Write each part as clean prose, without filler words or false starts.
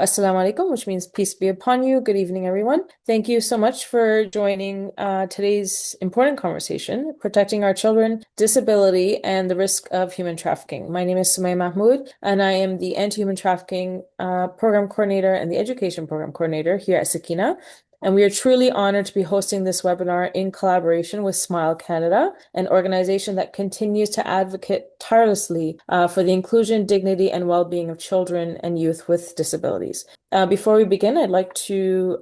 Assalamu alaikum, which means peace be upon you. Good evening, everyone. Thank you so much for joining today's important conversation, protecting our children, disability, and the risk of human trafficking. My name is Sumaya Mahmood, and I am the Anti-Human Trafficking Program Coordinator and the Education Program Coordinator here at Sakina. And we are truly honored to be hosting this webinar in collaboration with Smile Canada, an organization that continues to advocate tirelessly for the inclusion, dignity, and well-being of children and youth with disabilities. Before we begin, I'd like to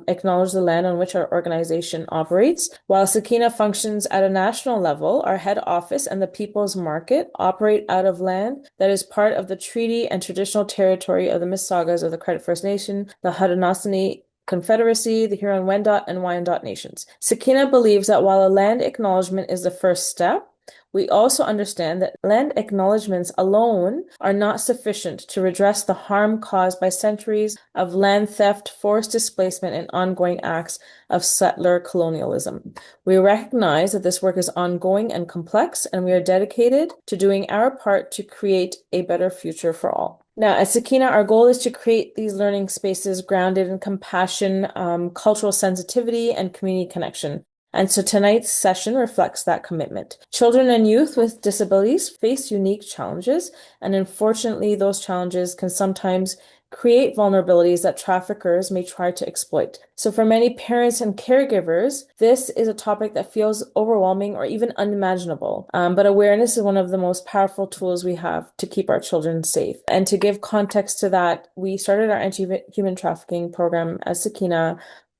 acknowledge the land on which our organization operates. While Sakina functions at a national level, our head office and the People's Market operate out of land that is part of the treaty and traditional territory of the Mississaugas of the Credit First Nation, the Haudenosaunee Confederacy, the Huron-Wendat, and Wyandot nations. Sakina believes that while a land acknowledgement is the first step, we also understand that land acknowledgements alone are not sufficient to redress the harm caused by centuries of land theft, forced displacement, and ongoing acts of settler colonialism. We recognize that this work is ongoing and complex, and we are dedicated to doing our part to create a better future for all. Now, at Sakina, our goal is to create these learning spaces grounded in compassion, cultural sensitivity, and community connection. And so tonight's session reflects that commitment. Children and youth with disabilities face unique challenges, and unfortunately, those challenges can sometimes create vulnerabilities that traffickers may try to exploit. So for many parents and caregivers, this is a topic that feels overwhelming or even unimaginable. But awareness is one of the most powerful tools we have to keep our children safe. And to give context to that, we started our anti-human trafficking program at Sakina.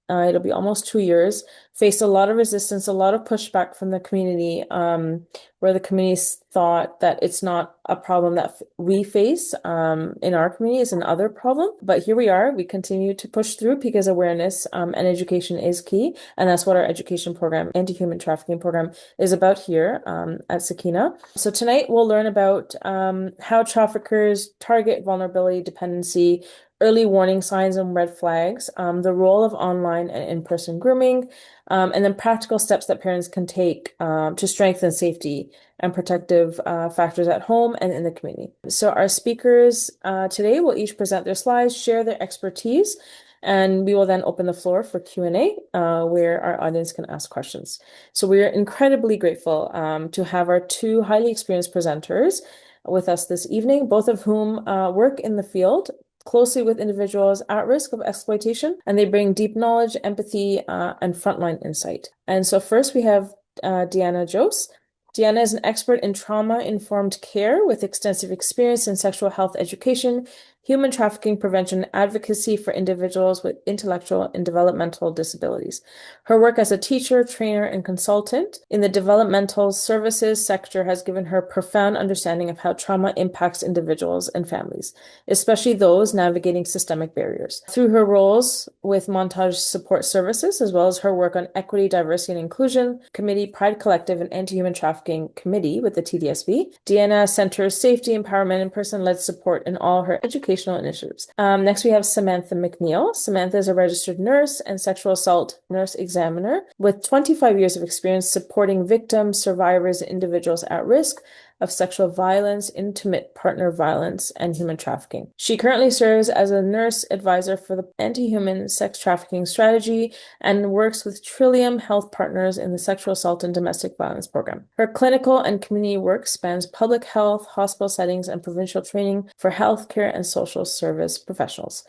It'll be almost 2 years, faced a lot of resistance, a lot of pushback from the community, where the community thought that it's not a problem that we face in our community, it's another problem. But here we are, we continue to push through because awareness and education is key. And that's what our education program, anti-human trafficking program, is about here at Sakina. So tonight we'll learn about how traffickers target vulnerability, dependency, early warning signs and red flags, the role of online and in-person grooming, and then practical steps that parents can take to strengthen safety and protective factors at home and in the community. So our speakers today will each present their slides, share their expertise, and we will then open the floor for Q&A where our audience can ask questions. So we are incredibly grateful to have our two highly experienced presenters with us this evening, both of whom work in the field closely with individuals at risk of exploitation, and they bring deep knowledge, empathy, and frontline insight. And so first we have Deanna Jose. Deanna is an expert in trauma-informed care with extensive experience in sexual health education, human trafficking prevention, advocacy for individuals with intellectual and developmental disabilities. Her work as a teacher, trainer, and consultant in the developmental services sector has given her profound understanding of how trauma impacts individuals and families, especially those navigating systemic barriers. Through her roles with Montage Support Services, as well as her work on Equity, Diversity, and Inclusion Committee, Pride Collective, and Anti-Human Trafficking Committee with the TDSB, Deanna centers safety, empowerment, and person-led support in all her educational initiatives. Next, we have Samantha McNeil. Samantha is a registered nurse and sexual assault nurse examiner with 25 years of experience supporting victims, survivors, and individuals at risk of sexual violence, intimate partner violence, and human trafficking. She currently serves as a nurse advisor for the Anti-Human Sex Trafficking Strategy and works with Trillium Health Partners in the Sexual Assault and Domestic Violence Program. Her clinical and community work spans public health, hospital settings, and provincial training for healthcare and social service professionals.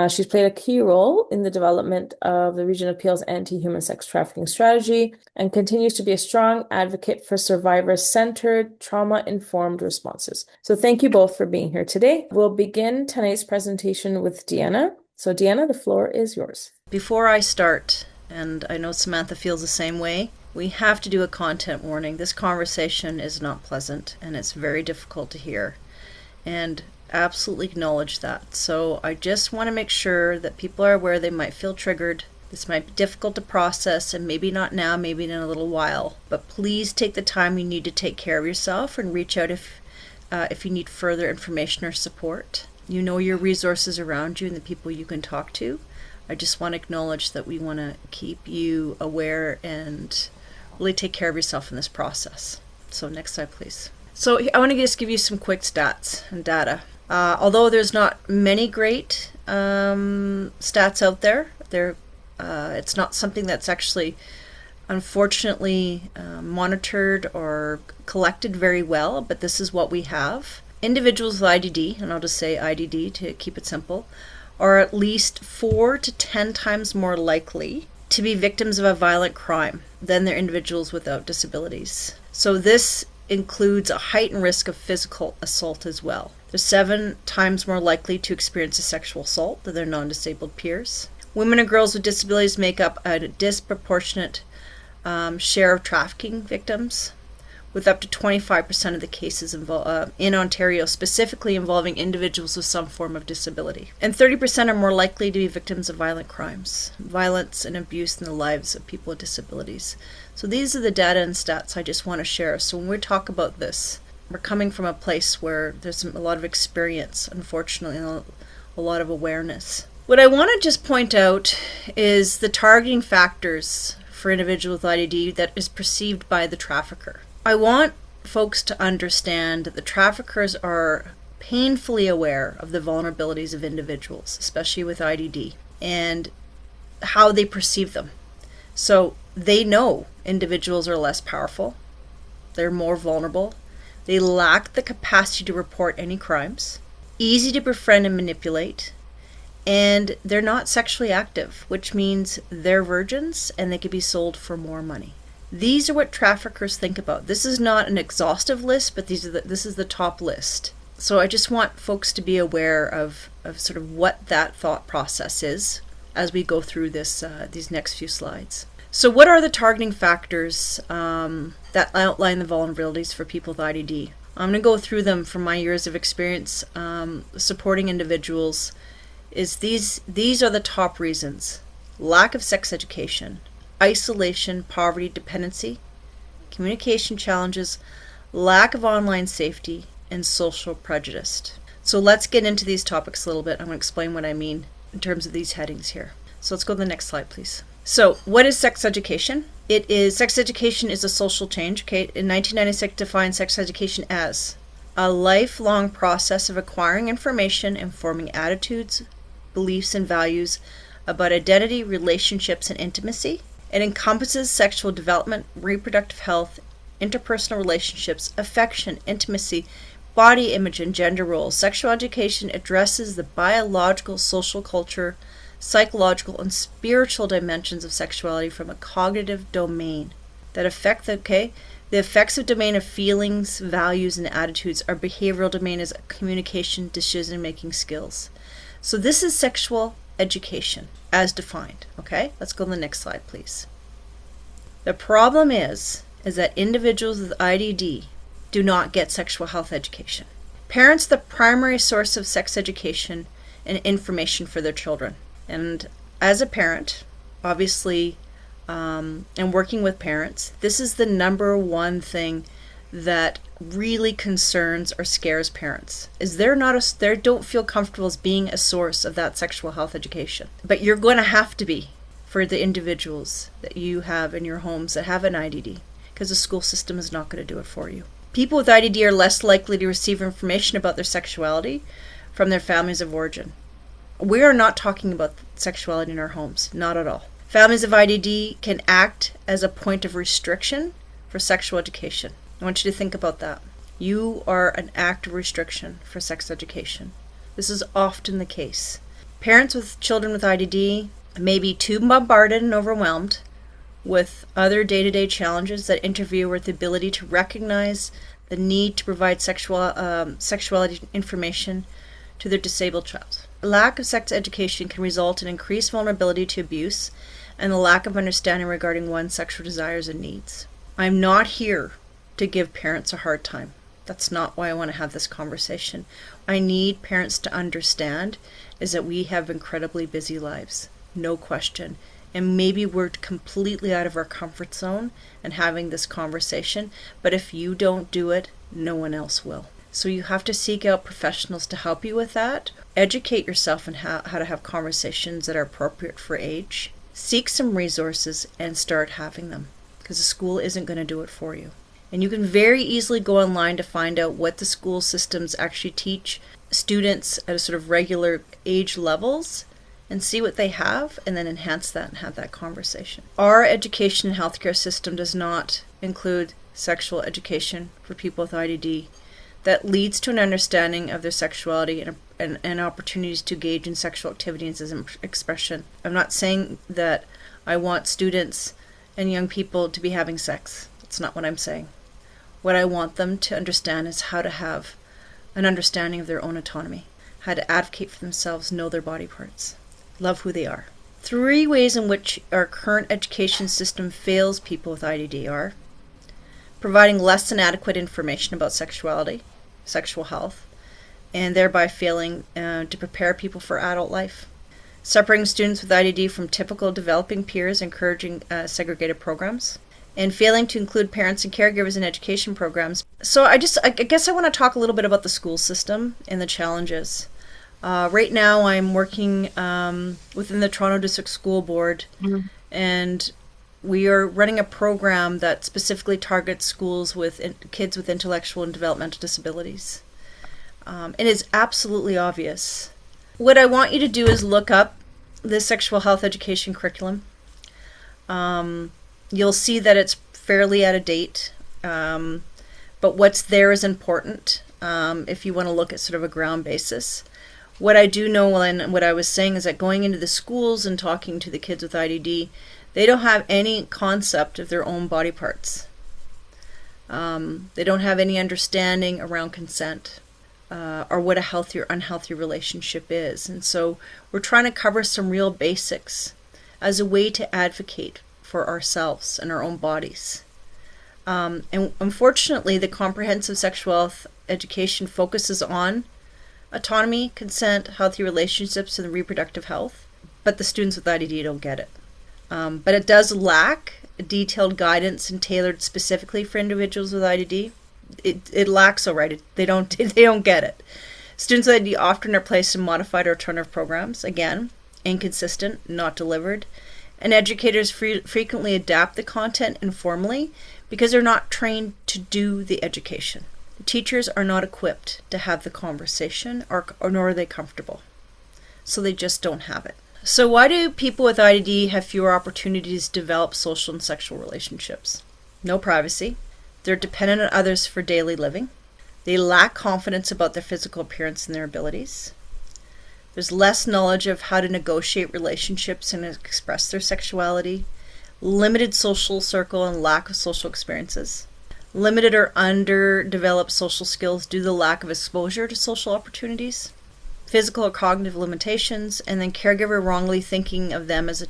She's played a key role in the development of the Region of Peel's Anti-Human Sex Trafficking Strategy and continues to be a strong advocate for survivor-centered, trauma-informed responses. So thank you both for being here today. We'll begin tonight's presentation with Deanna. So Deanna, the floor is yours. Before I start, and I know Samantha feels the same way, we have to do a content warning. This conversation is not pleasant and it's very difficult to hear. And absolutely acknowledge that. So I just want to make sure that people are aware they might feel triggered. This might be difficult to process, and maybe not now, maybe in a little while. But please take the time you need to take care of yourself and reach out if you need further information or support. You know your resources around you and the people you can talk to. I just want to acknowledge that we want to keep you aware and really take care of yourself in this process. So next slide, please. So I want to just give you some quick stats and data. Although there's not many great stats out there, it's not something that's actually, unfortunately, monitored or collected very well, but this is what we have. Individuals with IDD, and I'll just say IDD to keep it simple, are at least 4 to 10 times more likely to be victims of a violent crime than their individuals without disabilities. So this includes a heightened risk of physical assault as well. They're 7 times more likely to experience a sexual assault than their non-disabled peers. Women and girls with disabilities make up a disproportionate share of trafficking victims, with up to 25% of the cases in Ontario specifically involving individuals with some form of disability. And 30% are more likely to be victims of violent crimes, violence and abuse in the lives of people with disabilities. So these are the data and stats I just want to share. So when we talk about this, we're coming from a place where there's a lot of experience, unfortunately, and a lot of awareness. What I want to just point out is the targeting factors for individuals with IDD that is perceived by the trafficker. I want folks to understand that the traffickers are painfully aware of the vulnerabilities of individuals, especially with IDD, and how they perceive them. So they know individuals are less powerful, they're more vulnerable, they lack the capacity to report any crimes, easy to befriend and manipulate, and they're not sexually active, which means they're virgins and they could be sold for more money. These are what traffickers think about. This is not an exhaustive list, but this is the top list. So I just want folks to be aware of sort of what that thought process is as we go through these next few slides. So what are the targeting factors that outline the vulnerabilities for people with IDD? I'm going to go through them from my years of experience supporting individuals. These are the top reasons: lack of sex education, isolation, poverty, dependency, communication challenges, lack of online safety, and social prejudice. So let's get into these topics a little bit. I'm going to explain what I mean in terms of these headings here. So let's go to the next slide, please. So what is sex education? Sex education is a social change. Okay, in 1996 defined sex education as a lifelong process of acquiring information and forming attitudes, beliefs, and values about identity, relationships, and intimacy. It encompasses sexual development, reproductive health, interpersonal relationships, affection, intimacy, body image, and gender roles. Sexual education addresses the biological, social, culture, psychological, and spiritual dimensions of sexuality from a cognitive domain that affect the effects domain of feelings, values, and attitudes. Our behavioral domain is communication, decision-making skills. So this is sexual education as defined. Okay, let's go to the next slide, please. The problem is that individuals with IDD do not get sexual health education. Parents are the primary source of sex education and information for their children. And as a parent, obviously, and working with parents, this is the number one thing that really concerns or scares parents, is they don't feel comfortable as being a source of that sexual health education. But you're going to have to be for the individuals that you have in your homes that have an IDD, because the school system is not going to do it for you. People with IDD are less likely to receive information about their sexuality from their families of origin. We are not talking about sexuality in our homes, not at all. Families of IDD can act as a point of restriction for sexual education. I want you to think about that. You are an act of restriction for sex education. This is often the case. Parents with children with IDD may be too bombarded and overwhelmed with other day-to-day challenges that interfere with the ability to recognize the need to provide sexuality information to their disabled child. A lack of sex education can result in increased vulnerability to abuse and a lack of understanding regarding one's sexual desires and needs. I'm not here to give parents a hard time. That's not why I want to have this conversation. I need parents to understand is that we have incredibly busy lives, no question. And maybe we're completely out of our comfort zone and having this conversation, but if you don't do it, no one else will. So you have to seek out professionals to help you with that. Educate yourself on how to have conversations that are appropriate for age. Seek some resources and start having them, because the school isn't going to do it for you. And you can very easily go online to find out what the school systems actually teach students at a sort of regular age levels and see what they have, and then enhance that and have that conversation. Our education and healthcare system does not include sexual education for people with IDD that leads to an understanding of their sexuality and opportunities to engage in sexual activities as an expression. I'm not saying that I want students and young people to be having sex. That's not what I'm saying. What I want them to understand is how to have an understanding of their own autonomy, how to advocate for themselves, know their body parts, love who they are. 3 ways in which our current education system fails people with IDD are providing less than adequate information about sexuality, sexual health, and thereby failing to prepare people for adult life. Separating students with IDD from typical developing peers, encouraging segregated programs, and failing to include parents and caregivers in education programs. So I guess I want to talk a little bit about the school system and the challenges. Right now I'm working within the Toronto District School Board, and we are running a program that specifically targets schools with kids with intellectual and developmental disabilities. It is absolutely obvious. What I want you to do is look up the sexual health education curriculum. You'll see that it's fairly out of date, but what's there is important if you want to look at sort of a ground basis. What I do know, and what I was saying, is that going into the schools and talking to the kids with IDD, they don't have any concept of their own body parts. They don't have any understanding around consent or what a healthy or unhealthy relationship is. And so we're trying to cover some real basics as a way to advocate for ourselves and our own bodies. And unfortunately, the comprehensive sexual health education focuses on autonomy, consent, healthy relationships, and reproductive health, but the students with IDD don't get it. But it does lack detailed guidance and tailored specifically for individuals with IDD. It lacks already. They don't get it. Students with IDD often are placed in modified or alternative programs. Again, inconsistent, not delivered. And educators frequently adapt the content informally because they're not trained to do the education. The teachers are not equipped to have the conversation, or nor are they comfortable. So they just don't have it. So why do people with IDD have fewer opportunities to develop social and sexual relationships? No privacy. They're dependent on others for daily living. They lack confidence about their physical appearance and their abilities. There's less knowledge of how to negotiate relationships and express their sexuality. Limited social circle and lack of social experiences. Limited or underdeveloped social skills due to the lack of exposure to social opportunities. Physical or cognitive limitations, and then caregiver wrongly thinking of them as a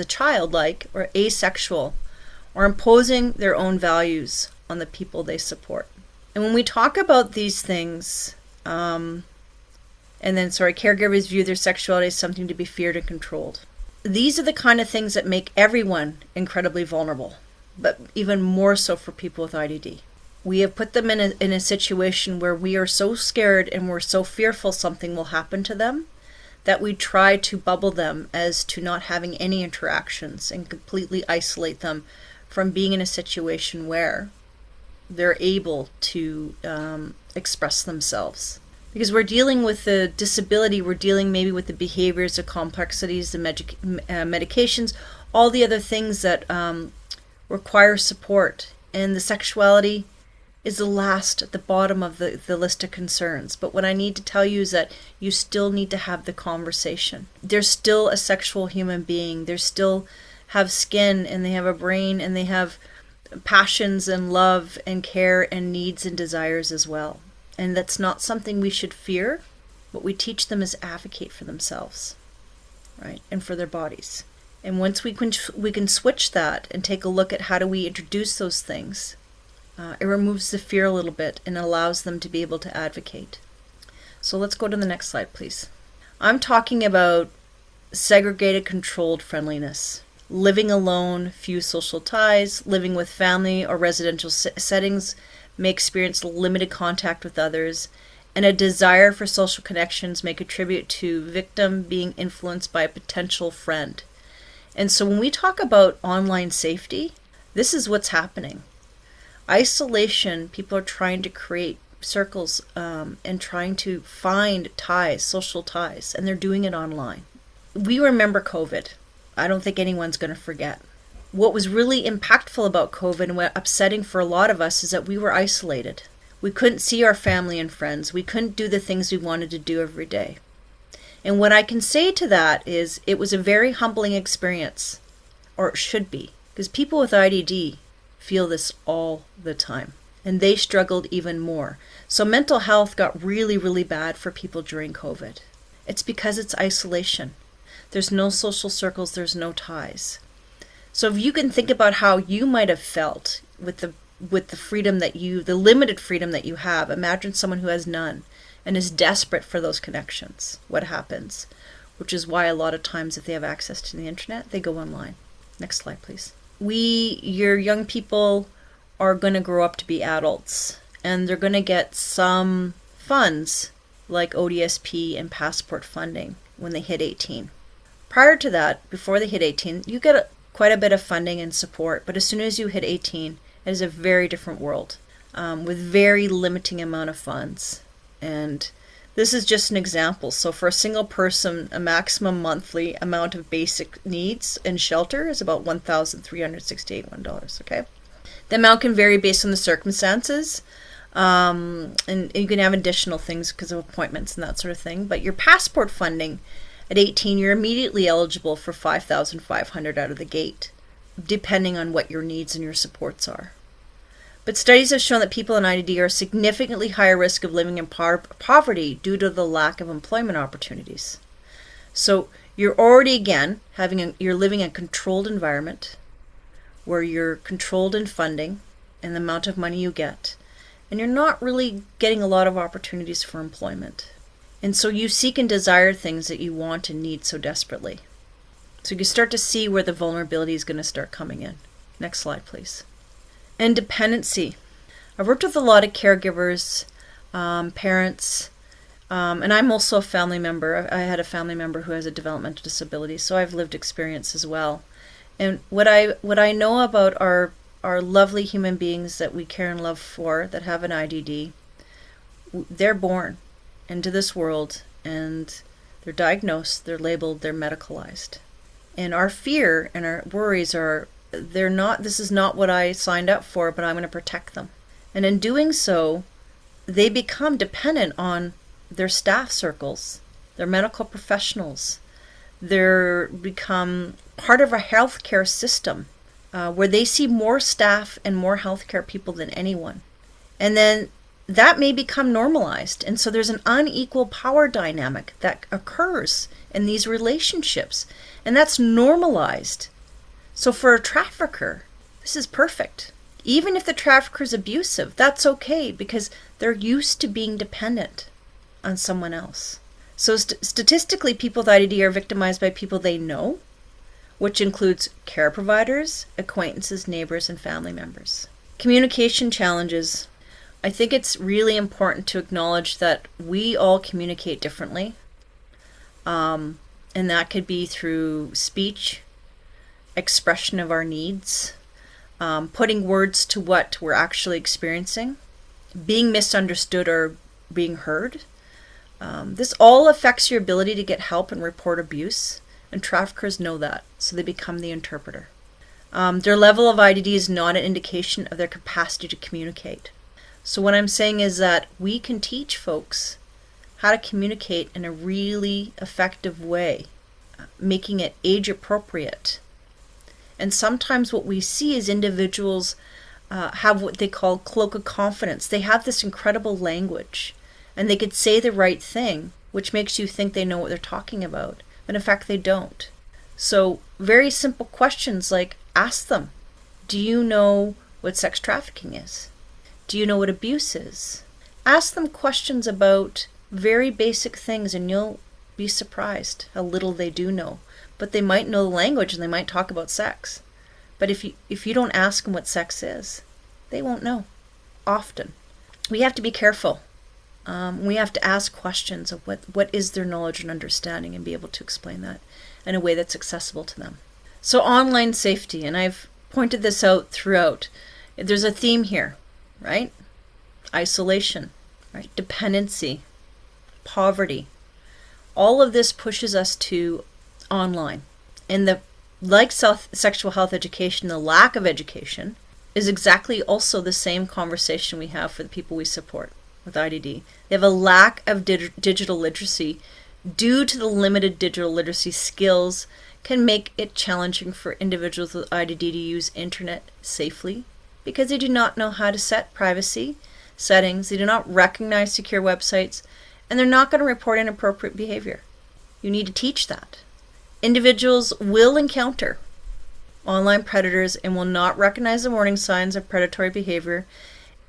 childlike or asexual, or imposing their own values on the people they support. And when we talk about these things, caregivers view their sexuality as something to be feared and controlled. These are the kind of things that make everyone incredibly vulnerable, but even more so for people with IDD. We have put them in a situation where we are so scared and we're so fearful something will happen to them that we try to bubble them as to not having any interactions and completely isolate them from being in a situation where they're able to express themselves. Because we're dealing with the disability, we're dealing maybe with the behaviors, the complexities, the medications, all the other things that require support. And the sexuality is the last at the bottom of the list of concerns. But what I need to tell you is that you still need to have the conversation. They're still a sexual human being. They still have skin, and they have a brain, and they have passions and love and care and needs and desires as well. And that's not something we should fear. What we teach them is advocate for themselves, right? And for their bodies. And once we can switch that and take a look at how do we introduce those things, it removes the fear a little bit and allows them to be able to advocate. So let's go to the next slide, please. I'm talking about segregated, controlled friendliness. Living alone, few social ties, living with family or residential settings may experience limited contact with others, and a desire for social connections may contribute to victim being influenced by a potential friend. And so when we talk about online safety, this is what's happening. Isolation, people are trying to create circles and trying to find ties, social ties, and they're doing it online. We remember COVID. I don't think anyone's going to forget. What was really impactful about COVID and what upsetting for a lot of us is that we were isolated. We couldn't see our family and friends. We couldn't do the things we wanted to do every day. And what I can say to that is it was a very humbling experience, or it should be, because people with IDD feel this all the time, and they struggled even more. So mental health got really, really bad for people during COVID. It's because it's isolation. There's no social circles, there's no ties. So if you can think about how you might have felt with the freedom the limited freedom that you have, imagine someone who has none and is desperate for those connections. What happens? Which is why a lot of times if they have access to the internet, they go online. Next slide, please. Your young people are going to grow up to be adults, and they're going to get some funds like ODSP and passport funding when they hit 18. Prior to that, before they hit 18, you get quite a bit of funding and support, but as soon as you hit 18, it is a very different world with very limiting amount of funds. And this is just an example. So for a single person, a maximum monthly amount of basic needs and shelter is about $1,361, okay? The amount can vary based on the circumstances, and you can have additional things because of appointments and that sort of thing. But your passport funding at 18, you're immediately eligible for $5,500 out of the gate, depending on what your needs and your supports are. But studies have shown that people in IDD are significantly higher risk of living in poverty due to the lack of employment opportunities. So you're already, again, you're living in a controlled environment where you're controlled in funding and the amount of money you get, and you're not really getting a lot of opportunities for employment. And so you seek and desire things that you want and need so desperately. So you start to see where the vulnerability is going to start coming in. Next slide, please. And dependency. I've worked with a lot of caregivers, parents, and I'm also a family member. I had a family member who has a developmental disability, so I've lived experience as well. And what I know about our lovely human beings that we care and love for that have an IDD, they're born into this world and they're diagnosed, they're labeled, they're medicalized. And our fear and our worries are, this is not what I signed up for, but I'm going to protect them. And in doing so, they become dependent on their staff circles, their medical professionals. They become part of a healthcare system where they see more staff and more healthcare people than anyone. And then that may become normalized. And so there's an unequal power dynamic that occurs in these relationships. And that's normalized. So for a trafficker, this is perfect. Even if the trafficker is abusive, that's okay because they're used to being dependent on someone else. So statistically, people with IDD are victimized by people they know, which includes care providers, acquaintances, neighbors, and family members. Communication challenges. I think it's really important to acknowledge that we all communicate differently. And that could be through speech, expression of our needs, putting words to what we're actually experiencing, being misunderstood or being heard. This all affects your ability to get help and report abuse, and traffickers know that, so they become the interpreter. Their level of IDD is not an indication of their capacity to communicate. So what I'm saying is that we can teach folks how to communicate in a really effective way, making it age appropriate. And sometimes what we see is individuals have what they call cloak of confidence. They have this incredible language and they could say the right thing, which makes you think they know what they're talking about. But in fact, they don't. So very simple questions like ask them, do you know what sex trafficking is? Do you know what abuse is? Ask them questions about very basic things and you'll be surprised how little they do know. But they might know the language and they might talk about sex. But if you don't ask them what sex is, they won't know, often. We have to be careful. We have to ask questions of what is their knowledge and understanding and be able to explain that in a way that's accessible to them. So online safety, and I've pointed this out throughout. There's a theme here, right? Isolation. right? Dependency, poverty. All of this pushes us to online. And like sexual health education, the lack of education is exactly also the same conversation we have for the people we support with IDD. They have a lack of digital literacy due to the limited digital literacy skills can make it challenging for individuals with IDD to use internet safely because they do not know how to set privacy settings, they do not recognize secure websites, and they're not going to report inappropriate behavior. You need to teach that. Individuals will encounter online predators and will not recognize the warning signs of predatory behavior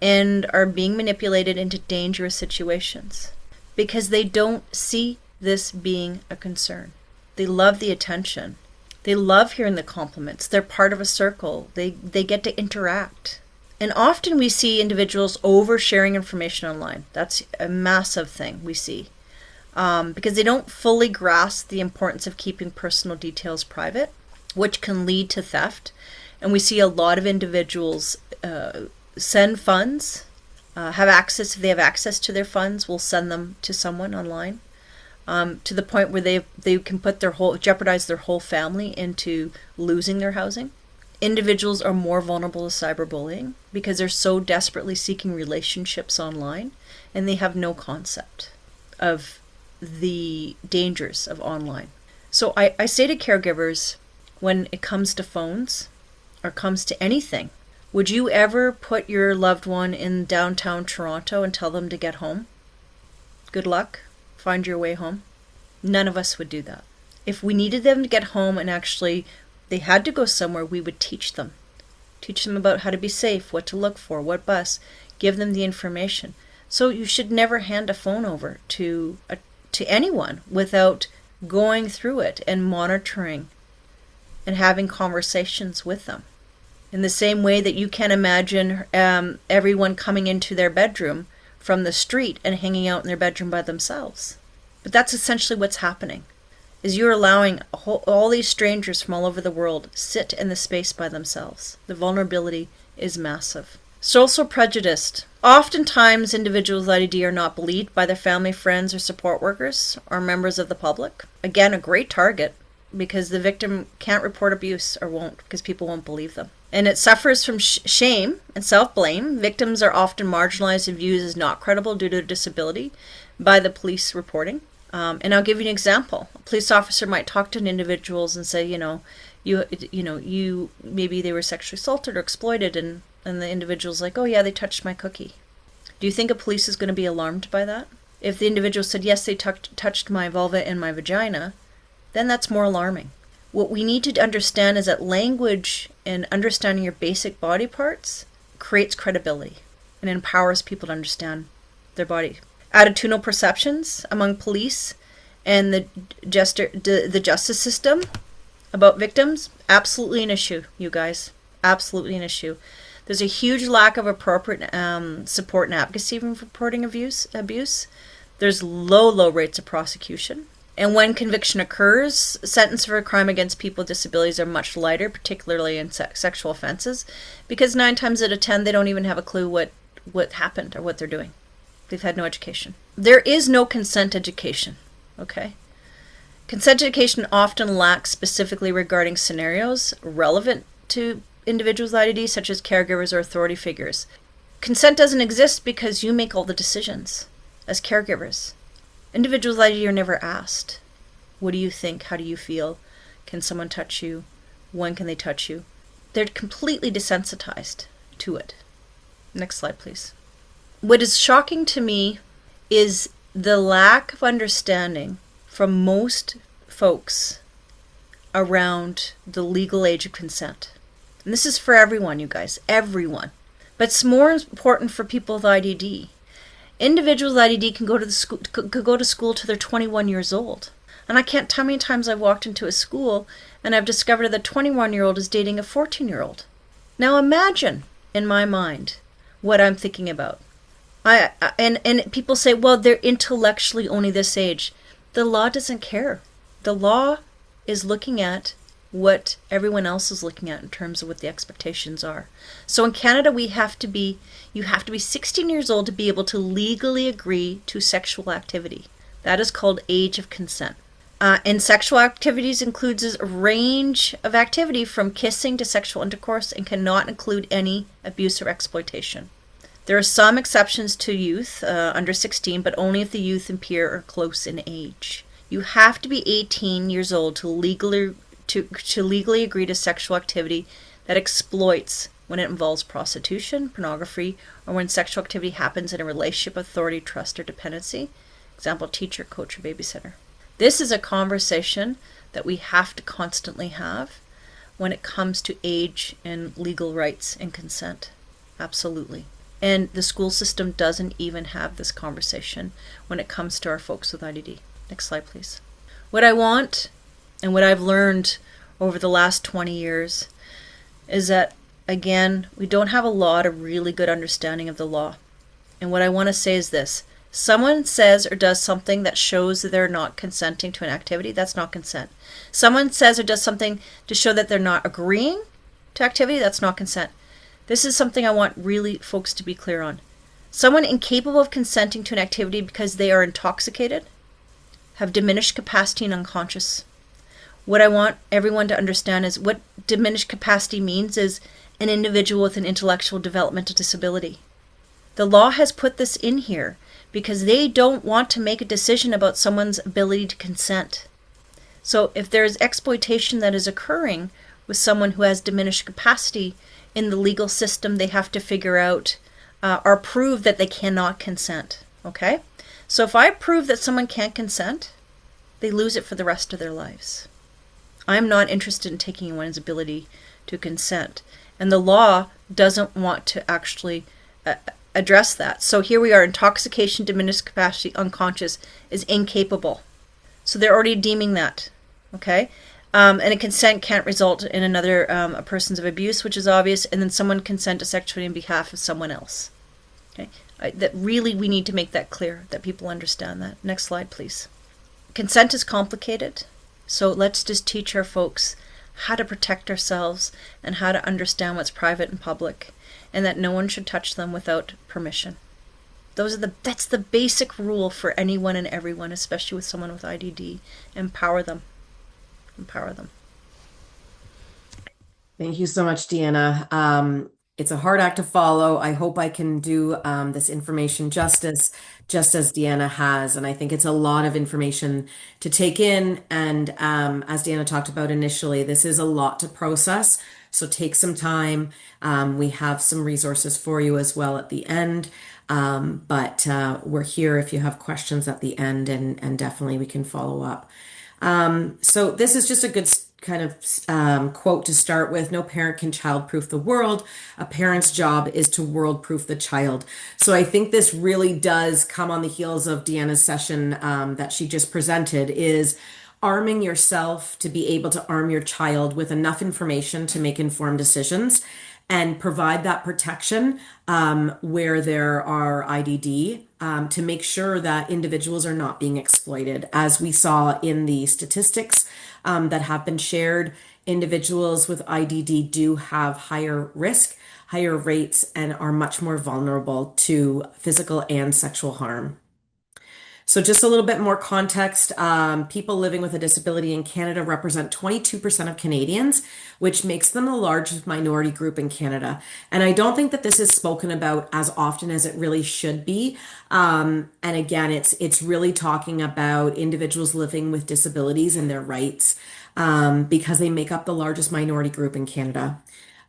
and are being manipulated into dangerous situations because they don't see this being a concern. They love the attention. They love hearing the compliments. They're part of a circle. They get to interact. And often we see individuals oversharing information online. That's a massive thing we see. Because they don't fully grasp the importance of keeping personal details private, which can lead to theft. And we see a lot of individuals send funds, have access, if they have access to their funds, will send them to someone online, to the point where they can put jeopardize their whole family into losing their housing. Individuals are more vulnerable to cyberbullying because they're so desperately seeking relationships online and they have no concept of the dangers of online. So I say to caregivers, when it comes to phones or comes to anything, would you ever put your loved one in downtown Toronto and tell them to get home? Good luck. Find your way home. None of us would do that. If we needed them to get home and actually they had to go somewhere, we would teach them. Teach them about how to be safe, what to look for, what bus, give them the information. So you should never hand a phone over to anyone without going through it and monitoring and having conversations with them. In the same way that you can imagine everyone coming into their bedroom from the street and hanging out in their bedroom by themselves. But that's essentially what's happening, is you're allowing all these strangers from all over the world sit in the space by themselves. The vulnerability is massive. Social prejudice. Oftentimes, individuals with IDD are not believed by their family, friends, or support workers, or members of the public. Again, a great target, because the victim can't report abuse or won't, because people won't believe them. And it suffers from shame and self-blame. Victims are often marginalized and viewed as not credible due to their disability by the police reporting. And I'll give you an example. A police officer might talk to individuals and say, you maybe they were sexually assaulted or exploited, and the individual's like, oh yeah, they touched my cookie. Do you think a police is going to be alarmed by that? If the individual said, yes, they touched my vulva and my vagina, then that's more alarming. What we need to understand is that language and understanding your basic body parts creates credibility and empowers people to understand their body. Attitudinal perceptions among police and the justice system about victims, absolutely an issue, you guys. Absolutely an issue. There's a huge lack of appropriate support and advocacy from reporting abuse. There's low rates of prosecution. And when conviction occurs, sentences for a crime against people with disabilities are much lighter, particularly in sexual offenses, because 9 times out of 10, they don't even have a clue what happened or what they're doing. They've had no education. There is no consent education, okay? Consent education often lacks specifically regarding scenarios relevant to individuals with IDD, such as caregivers or authority figures. Consent doesn't exist because you make all the decisions as caregivers. Individuals with IDD are never asked, what do you think? How do you feel? Can someone touch you? When can they touch you? They're completely desensitized to it. Next slide, please. What is shocking to me is the lack of understanding from most folks around the legal age of consent. And this is for everyone, you guys, everyone. But it's more important for people with IDD. Individuals with IDD can go to school till they're 21 years old. And I can't tell how many times I've walked into a school and I've discovered that a 21-year-old is dating a 14-year-old. Now imagine, in my mind, what I'm thinking about. And people say, well, they're intellectually only this age. The law doesn't care. The law is looking at what everyone else is looking at in terms of what the expectations are. So in Canada, you have to be 16 years old to be able to legally agree to sexual activity. That is called age of consent. And sexual activities includes a range of activity from kissing to sexual intercourse and cannot include any abuse or exploitation. There are some exceptions to youth under 16, but only if the youth and peer are close in age. You have to be 18 years old to legally agree to sexual activity that exploits when it involves prostitution, pornography, or when sexual activity happens in a relationship, authority, trust, or dependency. Example, teacher, coach, or babysitter. This is a conversation that we have to constantly have when it comes to age and legal rights and consent. Absolutely. And the school system doesn't even have this conversation when it comes to our folks with IDD. Next slide, please. What I want and what I've learned over the last 20 years is that, again, we don't have a lot of really good understanding of the law. And what I want to say is this. Someone says or does something that shows that they're not consenting to an activity, that's not consent. Someone says or does something to show that they're not agreeing to activity, that's not consent. This is something I want really folks to be clear on. Someone incapable of consenting to an activity because they are intoxicated, have diminished capacity and unconscious. What I want everyone to understand is what diminished capacity means is an individual with an intellectual developmental disability. The law has put this in here because they don't want to make a decision about someone's ability to consent. So if there's exploitation that is occurring with someone who has diminished capacity in the legal system, they have to figure out or prove that they cannot consent. Okay? So if I prove that someone can't consent, they lose it for the rest of their lives. I'm not interested in taking anyone's ability to consent. And the law doesn't want to actually address that. So here we are, intoxication, diminished capacity, unconscious is incapable. So they're already deeming that, okay? And a consent can't result in another a person's of abuse, which is obvious, and then someone consent to sexuality on behalf of someone else. Okay, that really we need to make that clear, that people understand that. Next slide, please. Consent is complicated, so let's just teach our folks how to protect ourselves and how to understand what's private and public, and that no one should touch them without permission. That's the basic rule for anyone and everyone, especially with someone with IDD. Empower them. Empower them. Thank you so much, Deanna. It's a hard act to follow. I hope I can do this information justice, just as Deanna has. And I think it's a lot of information to take in. And as Deanna talked about initially, this is a lot to process. So take some time. We have some resources for you as well at the end. But we're here if you have questions at the end, and definitely we can follow up. So this is just a good kind of quote to start with. No parent can child-proof the world. A parent's job is to world-proof the child. So I think this really does come on the heels of Deanna's session that she just presented, is arming yourself to be able to arm your child with enough information to make informed decisions and provide that protection where there are IDD to make sure that individuals are not being exploited. As we saw in the statistics that have been shared, individuals with IDD do have higher risk, higher rates, and are much more vulnerable to physical and sexual harm. So just a little bit more context. People living with a disability in Canada represent 22% of Canadians, which makes them the largest minority group in Canada. And I don't think that this is spoken about as often as it really should be. And again, it's really talking about individuals living with disabilities and their rights because they make up the largest minority group in Canada.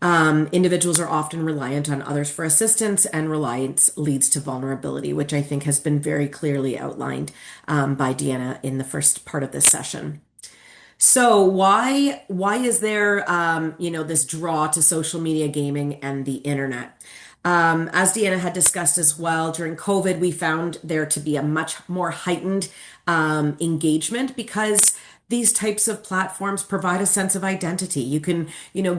Individuals are often reliant on others for assistance, and reliance leads to vulnerability, which I think has been very clearly outlined by Deanna in the first part of this session. So why is there this draw to social media, gaming, and the internet? As Deanna had discussed as well, during COVID, we found there to be a much more heightened engagement because these types of platforms provide a sense of identity. You can,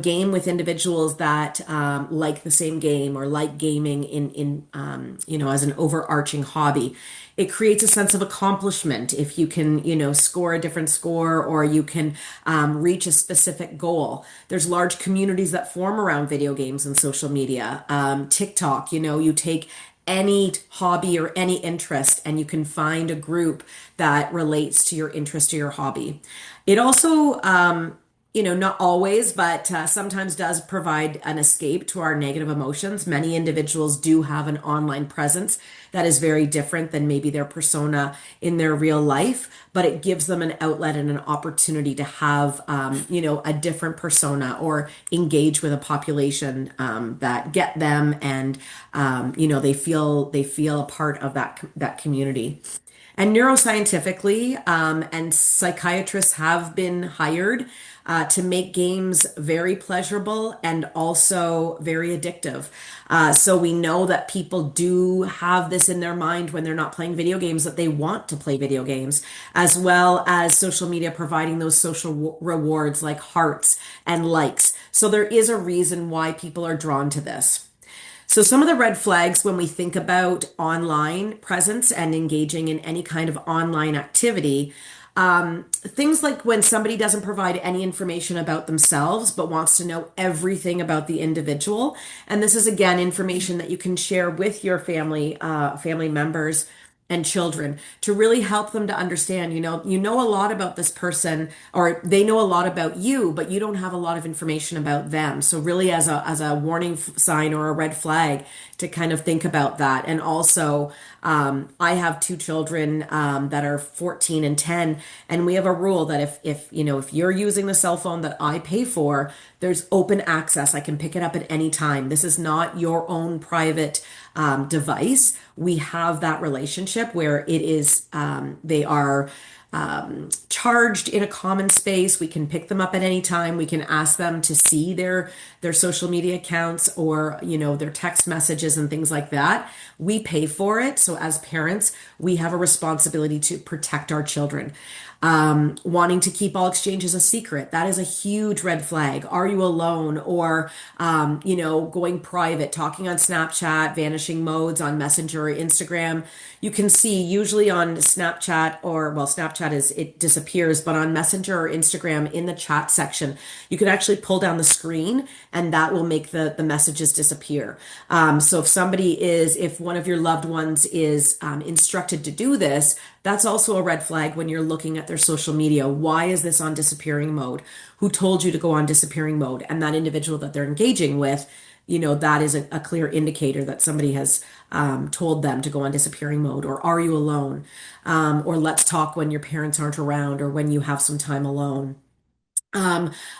game with individuals that like the same game or like gaming as an overarching hobby. It creates a sense of accomplishment if you can, score a different score, or you can reach a specific goal. There's large communities that form around video games and social media. TikTok, you take any hobby or any interest and you can find a group that relates to your interest or your hobby. It also, not always, but sometimes does provide an escape to our negative emotions. Many individuals do have an online presence that is very different than maybe their persona in their real life, but it gives them an outlet and an opportunity to have, a different persona or engage with a population that get them, and they feel a part of that community. And neuroscientifically, and psychiatrists have been hired to make games very pleasurable and also very addictive. So we know that people do have this in their mind when they're not playing video games, that they want to play video games, as well as social media providing those social rewards like hearts and likes. So there is a reason why people are drawn to this. So, some of the red flags when we think about online presence and engaging in any kind of online activity, things like when somebody doesn't provide any information about themselves but wants to know everything about the individual. And this is again information that you can share with your family members and children to really help them to understand, you know a lot about this person, or they know a lot about you, but you don't have a lot of information about them. So really as a warning sign or a red flag to kind of think about that. And also, I have two children that are 14 and 10, and we have a rule that if you're using the cell phone that I pay for, there's open access. I can pick it up at any time. This is not your own private device. We have that relationship where it is, they are charged in a common space. We can pick them up at any time. We can ask them to see their social media accounts, or their text messages and things like that. We pay for it. So as parents, we have a responsibility to protect our children. Wanting to keep all exchanges a secret. That is a huge red flag. Are you alone? Or, going private, talking on Snapchat, vanishing modes on Messenger or Instagram. You can see usually on Snapchat, Snapchat it disappears, but on Messenger or Instagram in the chat section, you can actually pull down the screen and that will make the messages disappear. So if one of your loved ones is instructed to do this, that's also a red flag when you're looking at their social media. Why is this on disappearing mode? Who told you to go on disappearing mode? And that individual that they're engaging with, that is a clear indicator that somebody has told them to go on disappearing mode. Or are you alone? Or let's talk when your parents aren't around, or when you have some time alone.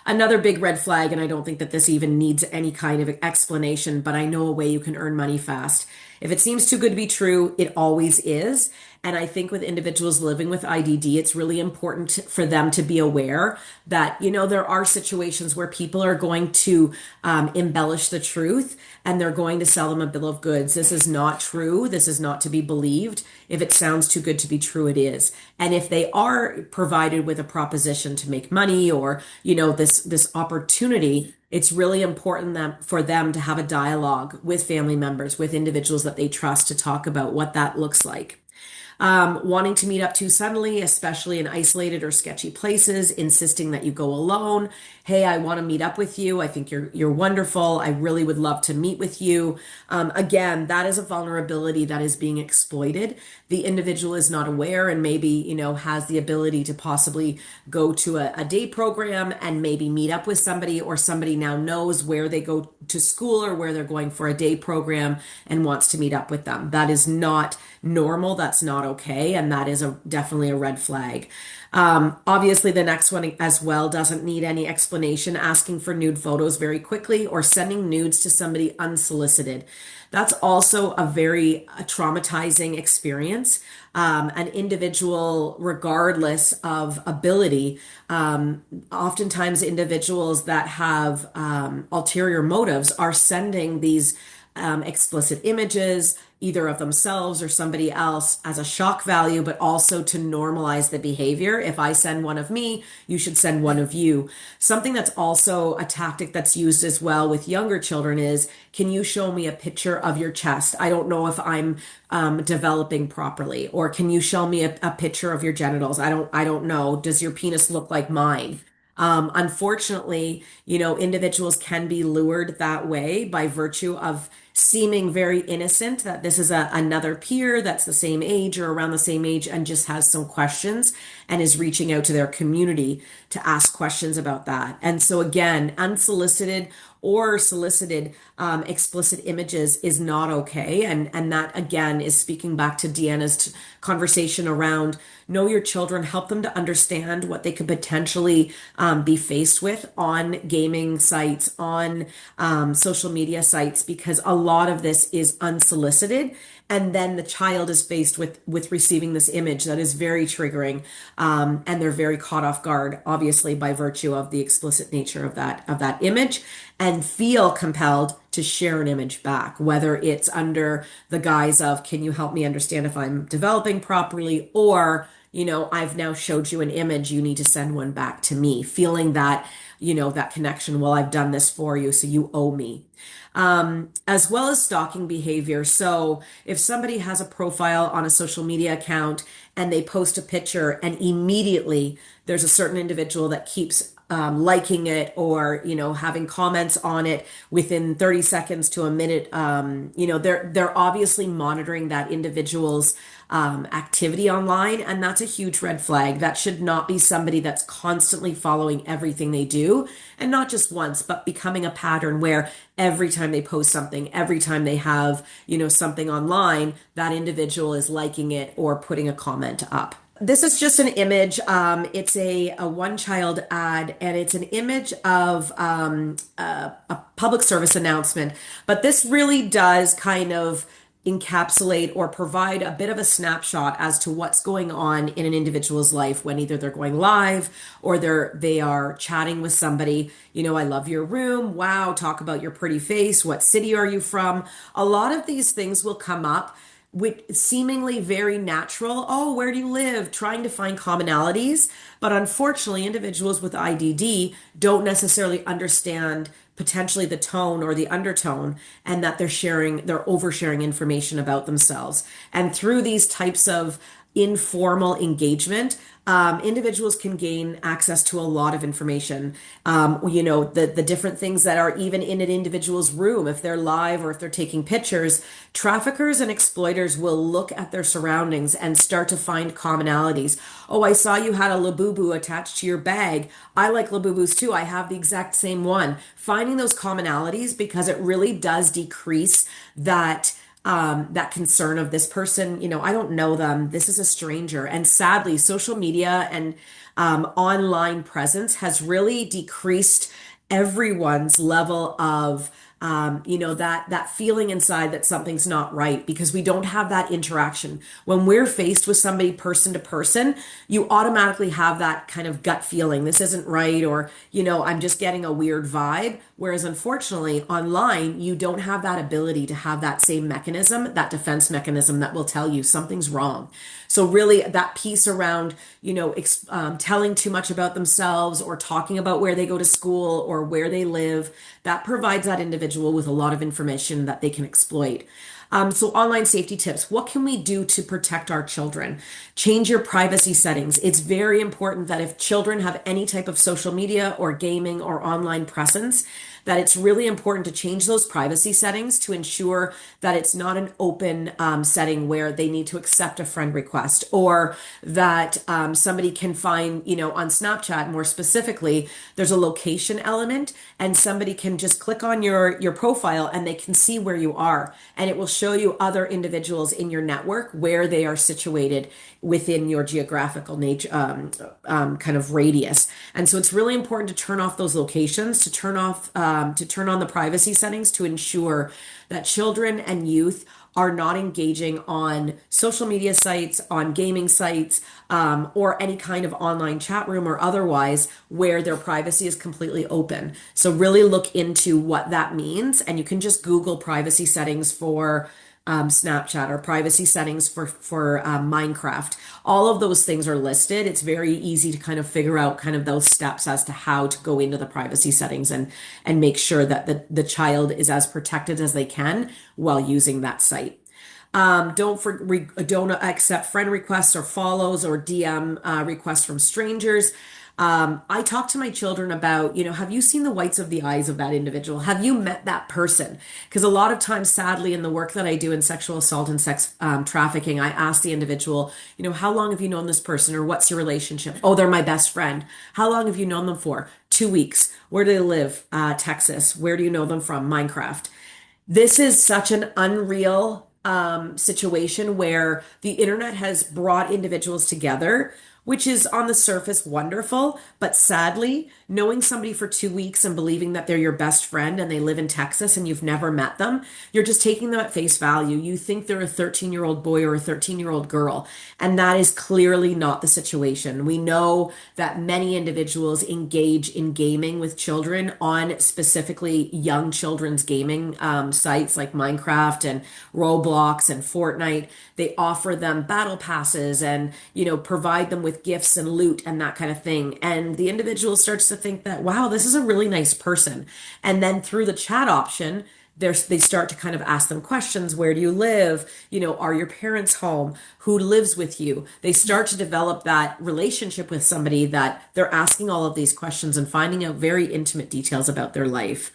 Another big red flag, and I don't think that this even needs any kind of explanation, but I know a way you can earn money fast. If it seems too good to be true, it always is. And I think with individuals living with IDD, it's really important for them to be aware that, there are situations where people are going to embellish the truth, and they're going to sell them a bill of goods. This is not true. This is not to be believed. If it sounds too good to be true, it is. And if they are provided with a proposition to make money, or, this opportunity, it's really important for them to have a dialogue with family members, with individuals that they trust, to talk about what that looks like. Wanting to meet up too suddenly, especially in isolated or sketchy places, insisting that you go alone. Hey, I want to meet up with you. I think you're wonderful. I really would love to meet with you. Again, that is a vulnerability that is being exploited. The individual is not aware, and maybe, has the ability to possibly go to a day program and maybe meet up with somebody, or somebody now knows where they go to school or where they're going for a day program and wants to meet up with them. That is not normal. That's not okay. And that is definitely a red flag. Obviously, the next one as well doesn't need any explanation. Asking for nude photos very quickly, or sending nudes to somebody unsolicited. That's also a very traumatizing experience. An individual, regardless of ability, oftentimes individuals that have ulterior motives are sending these explicit images, either of themselves or somebody else as a shock value, but also to normalize the behavior. If I send one of me, you should send one of you. Something that's also a tactic that's used as well with younger children is, can you show me a picture of your chest? I don't know if I'm developing properly. Or can you show me a picture of your genitals? I don't know. Does your penis look like mine? Unfortunately, individuals can be lured that way by virtue of seeming very innocent, that this is another peer that's the same age or around the same age and just has some questions and is reaching out to their community to ask questions about that. And so again, unsolicited or solicited explicit images is not okay. And that again is speaking back to Deanna's conversation around know your children, help them to understand what they could potentially be faced with on gaming sites, on social media sites, because a lot of this is unsolicited. And then the child is faced with receiving this image that is very triggering, and they're very caught off guard, obviously by virtue of the explicit nature of that image, and feel compelled to share an image back, whether it's under the guise of, can you help me understand if I'm developing properly, or I've now showed you an image, you need to send one back to me, feeling that, that connection. Well, I've done this for you, so you owe me. As well as stalking behavior. So if somebody has a profile on a social media account and they post a picture and immediately there's a certain individual that keeps liking it or, having comments on it within 30 seconds to a minute, they're obviously monitoring that individual's activity online. And that's a huge red flag. That should not be somebody that's constantly following everything they do, and not just once, but becoming a pattern where every time they post something, every time they have, something online, that individual is liking it or putting a comment up. This is just an image. It's a one child ad, and it's an image of a public service announcement. But this really does kind of encapsulate or provide a bit of a snapshot as to what's going on in an individual's life when either they're going live or they are chatting with somebody. I love your room. Wow, talk about your pretty face. What city are you from? A lot of these things will come up with seemingly very natural. Oh, where do you live? Trying to find commonalities. But unfortunately, individuals with IDD don't necessarily understand potentially the tone or the undertone, and that they're oversharing information about themselves. And through these types of informal engagement, individuals can gain access to a lot of information. The different things that are even in an individual's room, if they're live or if they're taking pictures, traffickers and exploiters will look at their surroundings and start to find commonalities. Oh, I saw you had a Labubu attached to your bag. I like Labubus too. I have the exact same one. Finding those commonalities, because it really does decrease that concern of this person, I don't know them. This is a stranger. And sadly, social media and online presence has really decreased everyone's level of that feeling inside that something's not right, because we don't have that interaction. When we're faced with somebody person to person, you automatically have that kind of gut feeling, this isn't right, or, I'm just getting a weird vibe. Whereas unfortunately online, you don't have that ability to have that same mechanism, that defense mechanism that will tell you something's wrong. So really that piece around, telling too much about themselves or talking about where they go to school or where they live, that provides that individual with a lot of information that they can exploit. So online safety tips. What can we do to protect our children? Change your privacy settings. It's very important that if children have any type of social media or gaming or online presence, that it's really important to change those privacy settings to ensure that it's not an open setting where they need to accept a friend request, or that somebody can find, on Snapchat more specifically, there's a location element and somebody can just click on your profile and they can see where you are, and it will show you other individuals in your network where they are situated within your geographical nature, kind of radius. And so it's really important to turn off those locations, to turn on the privacy settings to ensure that children and youth are not engaging on social media sites, on gaming sites, or any kind of online chat room or otherwise where their privacy is completely open. So really look into what that means. And you can just Google privacy settings for Snapchat, our privacy settings for Minecraft. All of those things are listed. It's very easy to kind of figure out kind of those steps as to how to go into the privacy settings and make sure that the child is as protected as they can while using that site. Don't accept friend requests or follows or DM requests from strangers. I talk to my children about, have you seen the whites of the eyes of that individual? Have you met that person? Because a lot of times, sadly, in the work that I do in sexual assault and sex trafficking, I ask the individual, how long have you known this person or what's your relationship? Oh, they're my best friend. How long have you known them for? 2 weeks. Where do they live? Texas. Where do you know them from? Minecraft. This is such an unreal situation where the internet has brought individuals together, which is on the surface wonderful. But sadly, knowing somebody for 2 weeks and believing that they're your best friend and they live in Texas and you've never met them, you're just taking them at face value. You think they're a 13-year-old boy or a 13-year-old girl, and that is clearly not the situation. We know that many individuals engage in gaming with children on specifically young children's gaming sites like Minecraft and Roblox and Fortnite. They offer them battle passes and, provide them with gifts and loot and that kind of thing. And the individual starts to think that, wow, this is a really nice person. And then through the chat option, they start to kind of ask them questions. Where do you live? Are your parents home? Who lives with you? They start to develop that relationship with somebody that they're asking all of these questions and finding out very intimate details about their life.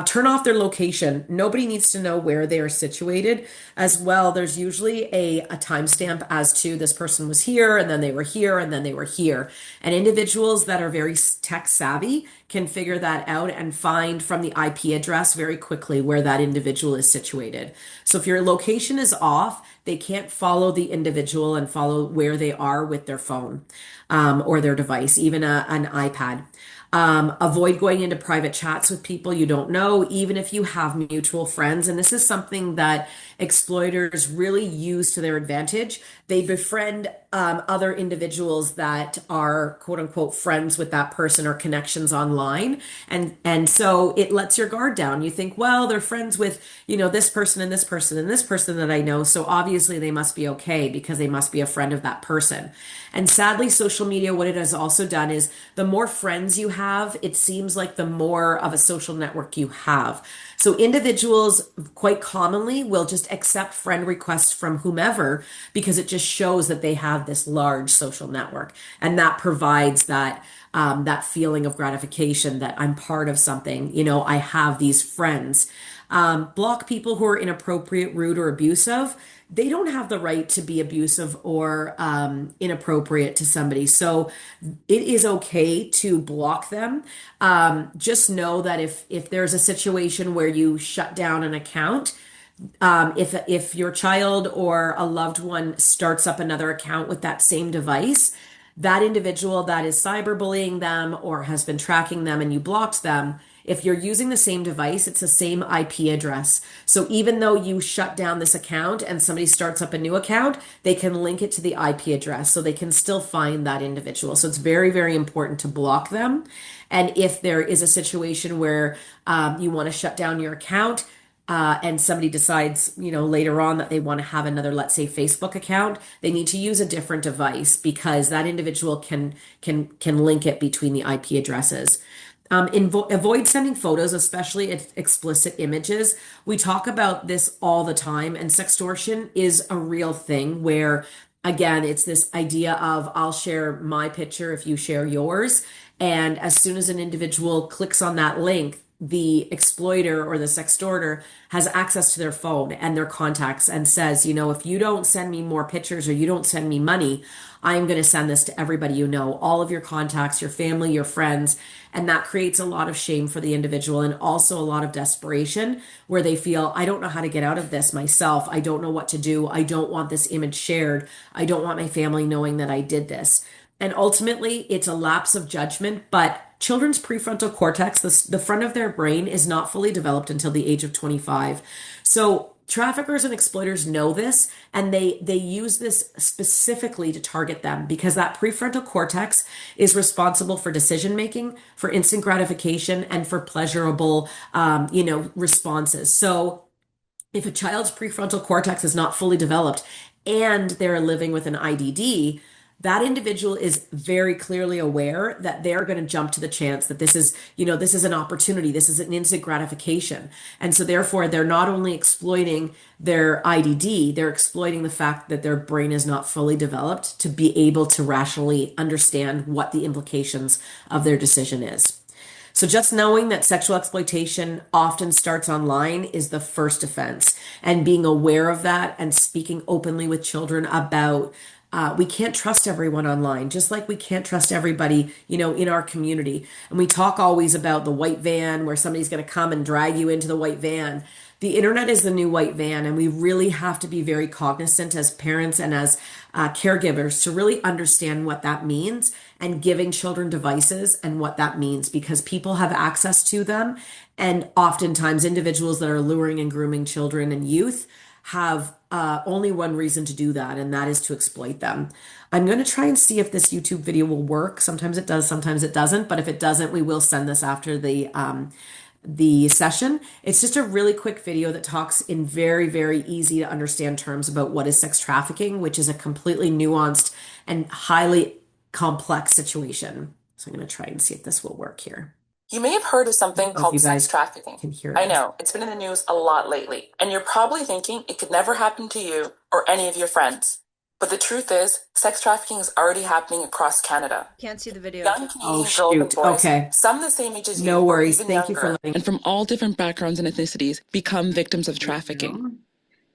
Turn off their location. Nobody needs to know where they are situated as well. There's usually a timestamp as to this person was here and then they were here and then they were here. And individuals that are very tech savvy can figure that out and find from the IP address very quickly where that individual is situated. So if your location is off, they can't follow the individual and follow where they are with their phone or their device, even an iPad. Avoid going into private chats with people you don't know, even if you have mutual friends. And this is something that exploiters really use to their advantage. They befriend other individuals that are quote unquote friends with that person or connections online. And so it lets your guard down. You think, well, they're friends with, this person and this person and this person that I know. So obviously they must be okay because they must be a friend of that person. And sadly, social media, what it has also done is the more friends you have, it seems like the more of a social network you have. So individuals quite commonly will just accept friend requests from whomever because it just shows that they have this large social network. And that provides that feeling of gratification that I'm part of something. I have these friends. Block people who are inappropriate, rude, or abusive. They don't have the right to be abusive or inappropriate to somebody. So it is okay to block them. Just know that if there's a situation where you shut down an account, if your child or a loved one starts up another account with that same device, that individual that is cyberbullying them or has been tracking them and you blocked them, if you're using the same device, it's the same IP address. So even though you shut down this account and somebody starts up a new account, they can link it to the IP address so they can still find that individual. So it's very, very important to block them. And if there is a situation where you want to shut down your account, and somebody decides, later on that they want to have another, let's say, Facebook account, they need to use a different device because that individual can link it between the IP addresses. Avoid sending photos, especially explicit images. We talk about this all the time, and sextortion is a real thing where, again, it's this idea of I'll share my picture if you share yours. And as soon as an individual clicks on that link, the exploiter or the sextorter has access to their phone and their contacts and says, if you don't send me more pictures or you don't send me money, I'm going to send this to everybody all of your contacts, your family, your friends. And that creates a lot of shame for the individual and also a lot of desperation where they feel, I don't know how to get out of this myself. I don't know what to do. I don't want this image shared. I don't want my family knowing that I did this. And ultimately, it's a lapse of judgment, but children's prefrontal cortex, the front of their brain, is not fully developed until the age of 25. So traffickers and exploiters know this, and they use this specifically to target them because that prefrontal cortex is responsible for decision making, for instant gratification, and for pleasurable, responses. So if a child's prefrontal cortex is not fully developed and they're living with an IDD, that individual is very clearly aware that they're going to jump to the chance that this is, this is an opportunity, this is an instant gratification. And so therefore they're not only exploiting their IDD, they're exploiting the fact that their brain is not fully developed to be able to rationally understand what the implications of their decision is. So just knowing that sexual exploitation often starts online is the first offense. And being aware of that and speaking openly with children about we can't trust everyone online, just like we can't trust everybody, in our community. And we talk always about the white van where somebody's going to come and drag you into the white van. The internet is the new white van, and we really have to be very cognizant as parents and as caregivers to really understand what that means and giving children devices and what that means because people have access to them. And oftentimes, individuals that are luring and grooming children and youth have only one reason to do that, and that is to exploit them. I'm going to try and see if this YouTube video will work. Sometimes it does, sometimes it doesn't. But if it doesn't, we will send this after the session. It's just a really quick video that talks in very, very easy to understand terms about what is sex trafficking, which is a completely nuanced and highly complex situation. So I'm going to try and see if this will work here. You may have heard of something called sex trafficking. Can hear I know, it's been in the news a lot lately, and you're probably thinking it could never happen to you or any of your friends. But the truth is, sex trafficking is already happening across Canada. Can't see the video. Young Canadian girls and boys, okay. some the same age as you, no worries. even Thank younger, you for letting and from all different backgrounds and ethnicities become victims of trafficking.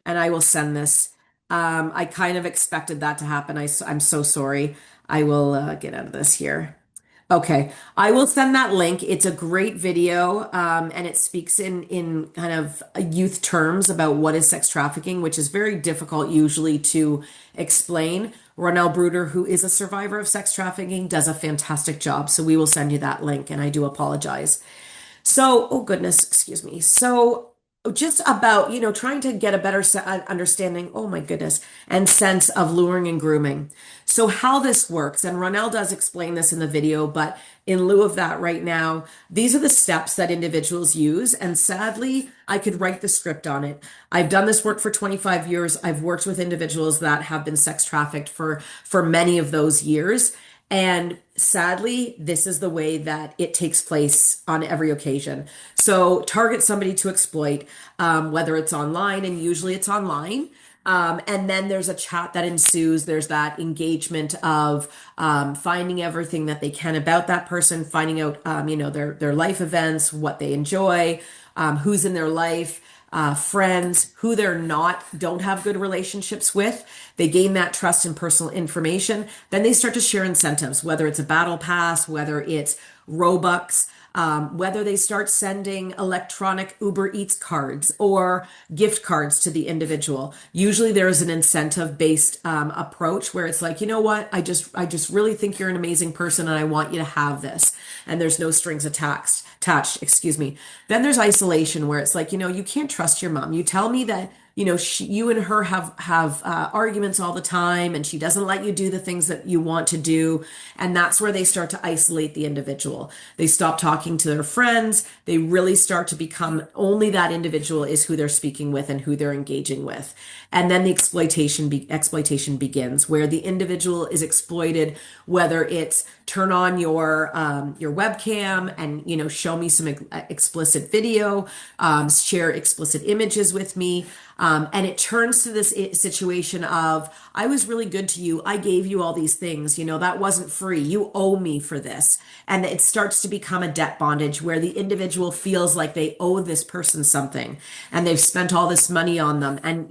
And I will send this. I kind of expected that to happen. I'm so sorry. I will get out of this here. Okay, I will send that link. It's a great video, and it speaks in kind of youth terms about what is sex trafficking, which is very difficult usually to explain. Ronelle Bruder, who is a survivor of sex trafficking, does a fantastic job. So we will send you that link, and I do apologize. So, oh goodness, excuse me. So just about, trying to get a better understanding, oh my goodness, and sense of luring and grooming. So how this works, and Ronelle does explain this in the video, but in lieu of that right now, these are the steps that individuals use. And sadly, I could write the script on it. I've done this work for 25 years. I've worked with individuals that have been sex trafficked for many of those years. And sadly, this is the way that it takes place on every occasion. So target somebody to exploit, whether it's online, and usually it's online. And then there's a chat that ensues. There's that engagement of finding everything that they can about that person, finding out, their life events, what they enjoy, who's in their life. Friends who don't have good relationships with. They gain that trust and personal information. Then they start to share incentives, whether it's a battle pass, whether it's Robux, whether they start sending electronic Uber Eats cards or gift cards to the individual. Usually there is an incentive-based approach where it's like, you know what, I just really think you're an amazing person and I want you to have this. And there's no strings attached, excuse me. Then there's isolation where it's like, you can't trust your mom. You tell me that, you and her have arguments all the time and she doesn't let you do the things that you want to do. And that's where they start to isolate the individual. They stop talking to their friends. They really start to become only that individual is who they're speaking with and who they're engaging with. And then the exploitation begins where the individual is exploited, whether it's turn on your webcam and, show me some explicit video, share explicit images with me. And it turns to this situation of, I was really good to you. I gave you all these things. That wasn't free. You owe me for this. And it starts to become a debt bondage where the individual feels like they owe this person something and they've spent all this money on them. And,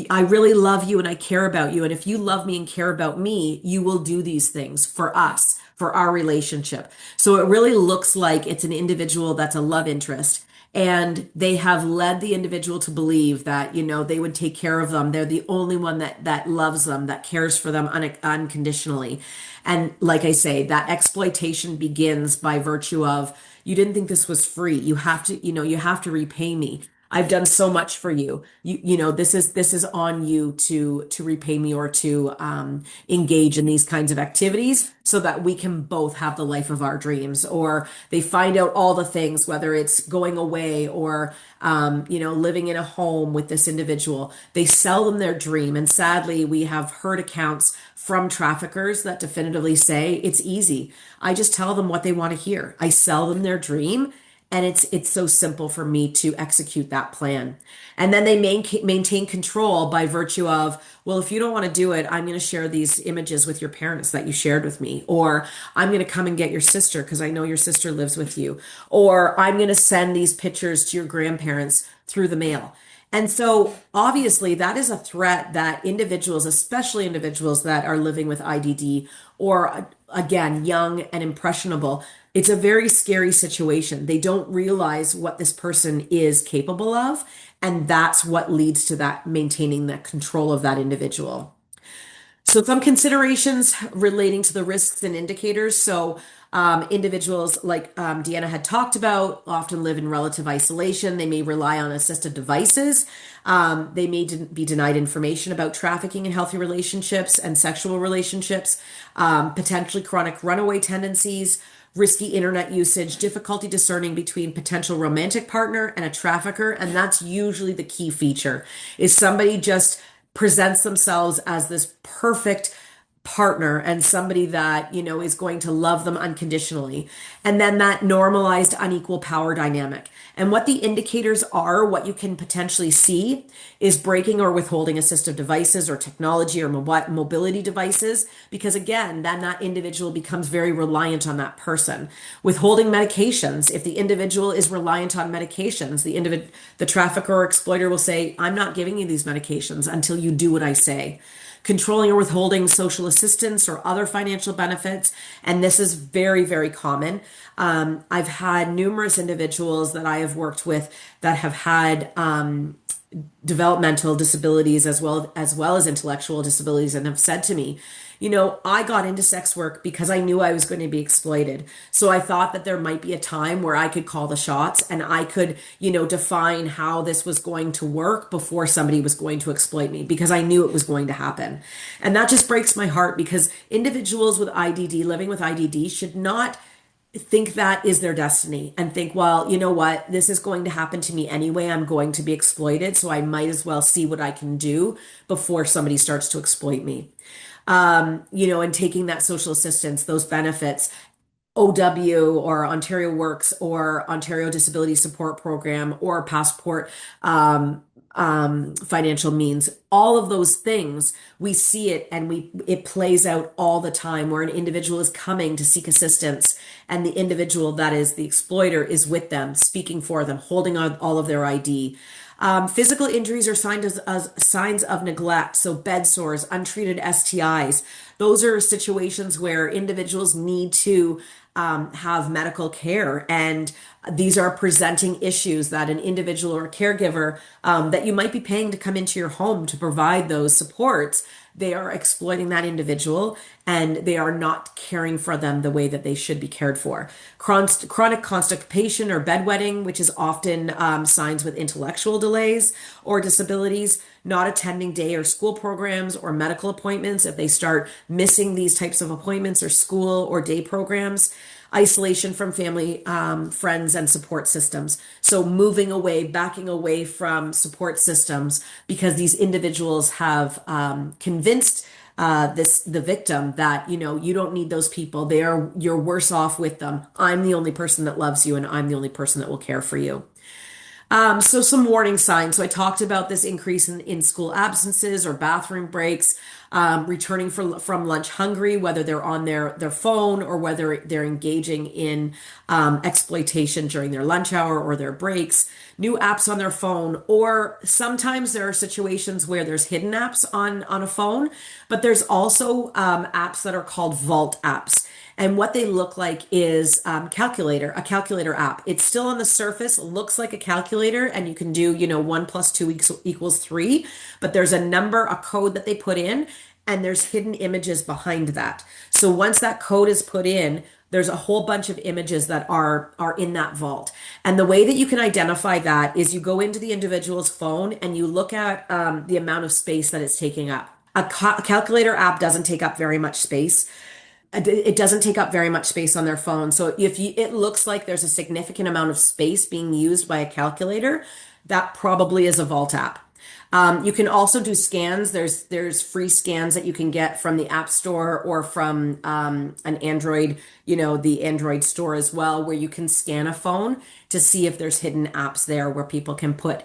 I really love you and I care about you. And if you love me and care about me, you will do these things for us, for our relationship. So it really looks like it's an individual that's a love interest. And they have led the individual to believe that, they would take care of them. They're the only one that loves them, that cares for them unconditionally. And like I say, that exploitation begins by virtue of, you didn't think this was free. You have to repay me. I've done so much for you. This is on you to repay me or to engage in these kinds of activities so that we can both have the life of our dreams. Or they find out all the things, whether it's going away or living in a home with this individual. They sell them their dream, and sadly, we have heard accounts from traffickers that definitively say it's easy. I just tell them what they want to hear. I sell them their dream, and it's so simple for me to execute that plan. And then they maintain control by virtue of, well, if you don't want to do it, I'm going to share these images with your parents that you shared with me, or I'm going to come and get your sister because I know your sister lives with you, or I'm going to send these pictures to your grandparents through the mail. And so obviously that is a threat that individuals, especially individuals that are living with IDD or again, young and impressionable, it's a very scary situation. They don't realize what this person is capable of. And that's what leads to that maintaining the control of that individual. So some considerations relating to the risks and indicators. So individuals like Deanna had talked about often live in relative isolation. They may rely on assistive devices. They may be denied information about trafficking in healthy relationships and sexual relationships, potentially chronic runaway tendencies, risky internet usage, difficulty discerning between potential romantic partner and a trafficker. And that's usually the key feature is somebody just presents themselves as this perfect partner and somebody that, is going to love them unconditionally. And then that normalized unequal power dynamic. And what the indicators are, what you can potentially see is breaking or withholding assistive devices or technology or mobility devices, because again, then that individual becomes very reliant on that person. Withholding medications, if the individual is reliant on medications, the trafficker or exploiter will say, I'm not giving you these medications until you do what I say. Controlling or withholding social assistance or other financial benefits. And this is very, very common. I've had numerous individuals that I have worked with that have had developmental disabilities as well as intellectual disabilities and have said to me, I got into sex work because I knew I was going to be exploited. So I thought that there might be a time where I could call the shots and I could, define how this was going to work before somebody was going to exploit me because I knew it was going to happen. And that just breaks my heart because individuals with IDD, living with IDD, should not think that is their destiny and think, well, you know what, this is going to happen to me anyway. I'm going to be exploited. So I might as well see what I can do before somebody starts to exploit me. And taking that social assistance, those benefits, OW or Ontario Works or Ontario Disability Support Program or Passport financial means, all of those things, we see it and it plays out all the time where an individual is coming to seek assistance and the individual that is the exploiter is with them, speaking for them, holding on all of their ID. Physical injuries are signs of neglect. So bed sores, untreated STIs. Those are situations where individuals need to have medical care. And these are presenting issues that an individual or a caregiver that you might be paying to come into your home to provide those supports, they are exploiting that individual and they are not caring for them the way that they should be cared for. Chronic constipation or bedwetting, which is often signs with intellectual delays or disabilities, not attending day or school programs or medical appointments if they start missing these types of appointments or school or day programs. Isolation from family, friends, and support systems. So moving away, backing away from support systems because these individuals have convinced the victim that, you don't need those people. You're worse off with them. I'm the only person that loves you and I'm the only person that will care for you. So some warning signs. So I talked about this increase in school absences or bathroom breaks, returning from lunch hungry, whether they're on their phone or whether they're engaging in exploitation during their lunch hour or their breaks, new apps on their phone, or sometimes there are situations where there's hidden apps on a phone, but there's also apps that are called vault apps. And what they look like is a calculator app. It's still on the surface, looks like a calculator, and you can do, 1 + 2 = 3, but there's a number, a code that they put in, and there's hidden images behind that. So once that code is put in, there's a whole bunch of images that are in that vault. And the way that you can identify that is you go into the individual's phone and you look at the amount of space that it's taking up. A calculator app doesn't take up very much space. It doesn't take up very much space on their phone. So if it looks like there's a significant amount of space being used by a calculator, that probably is a Vault app. You can also do scans. There's free scans that you can get from the App Store or from an Android, the Android store as well, where you can scan a phone to see if there's hidden apps there where people can put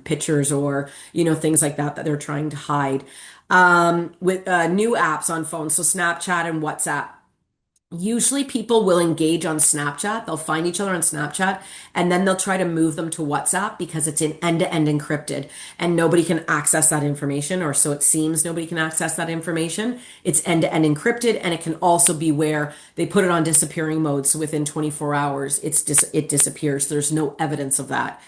pictures or things like that they're trying to hide. With new apps on phones, so Snapchat and WhatsApp. Usually people will engage on Snapchat. They'll find each other on Snapchat and then they'll try to move them to WhatsApp because it's in end-to-end encrypted and nobody can access that information, or so it seems nobody can access that information. It's end-to-end encrypted, and it can also be where they put it on disappearing mode. So within 24 hours, it disappears. There's no evidence of that.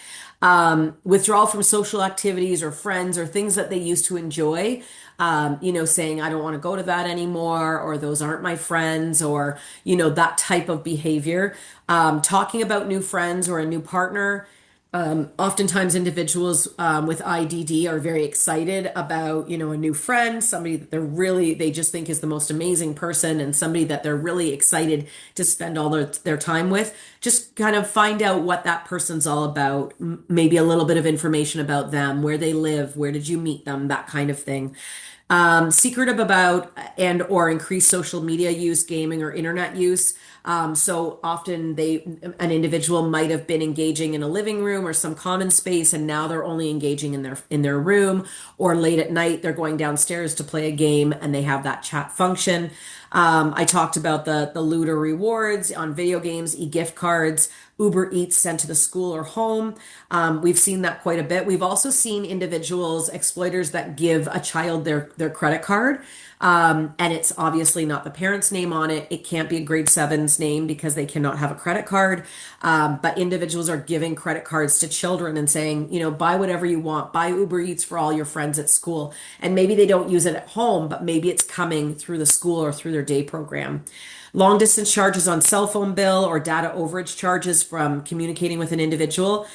Withdrawal from social activities or friends or things that they used to enjoy, saying, I don't want to go to that anymore, or those aren't my friends, or, that type of behavior. Talking about new friends or a new partner. Oftentimes individuals with IDD are very excited about, a new friend, somebody that they just think is the most amazing person, and somebody that they're really excited to spend all their time with. Just kind of find out what that person's all about, maybe a little bit of information about them, where they live, where did you meet them, that kind of thing. Secretive about and or increased social media use, gaming, or internet use. So often an individual might have been engaging in a living room or some common space, and now they're only engaging in their room, or late at night they're going downstairs to play a game and they have that chat function. I talked about the loot or rewards on video games, e-gift cards, Uber Eats sent to the school or home. We've seen that quite a bit. We've also seen individuals, exploiters, that give a child their credit card. And it's obviously not the parent's name on it. It can't be a grade 7's name because they cannot have a credit card. But individuals are giving credit cards to children and saying, buy whatever you want, buy Uber Eats for all your friends at school. And maybe they don't use it at home, but maybe it's coming through the school or through their day program. Long distance charges on cell phone bill or data overage charges from communicating with an individual.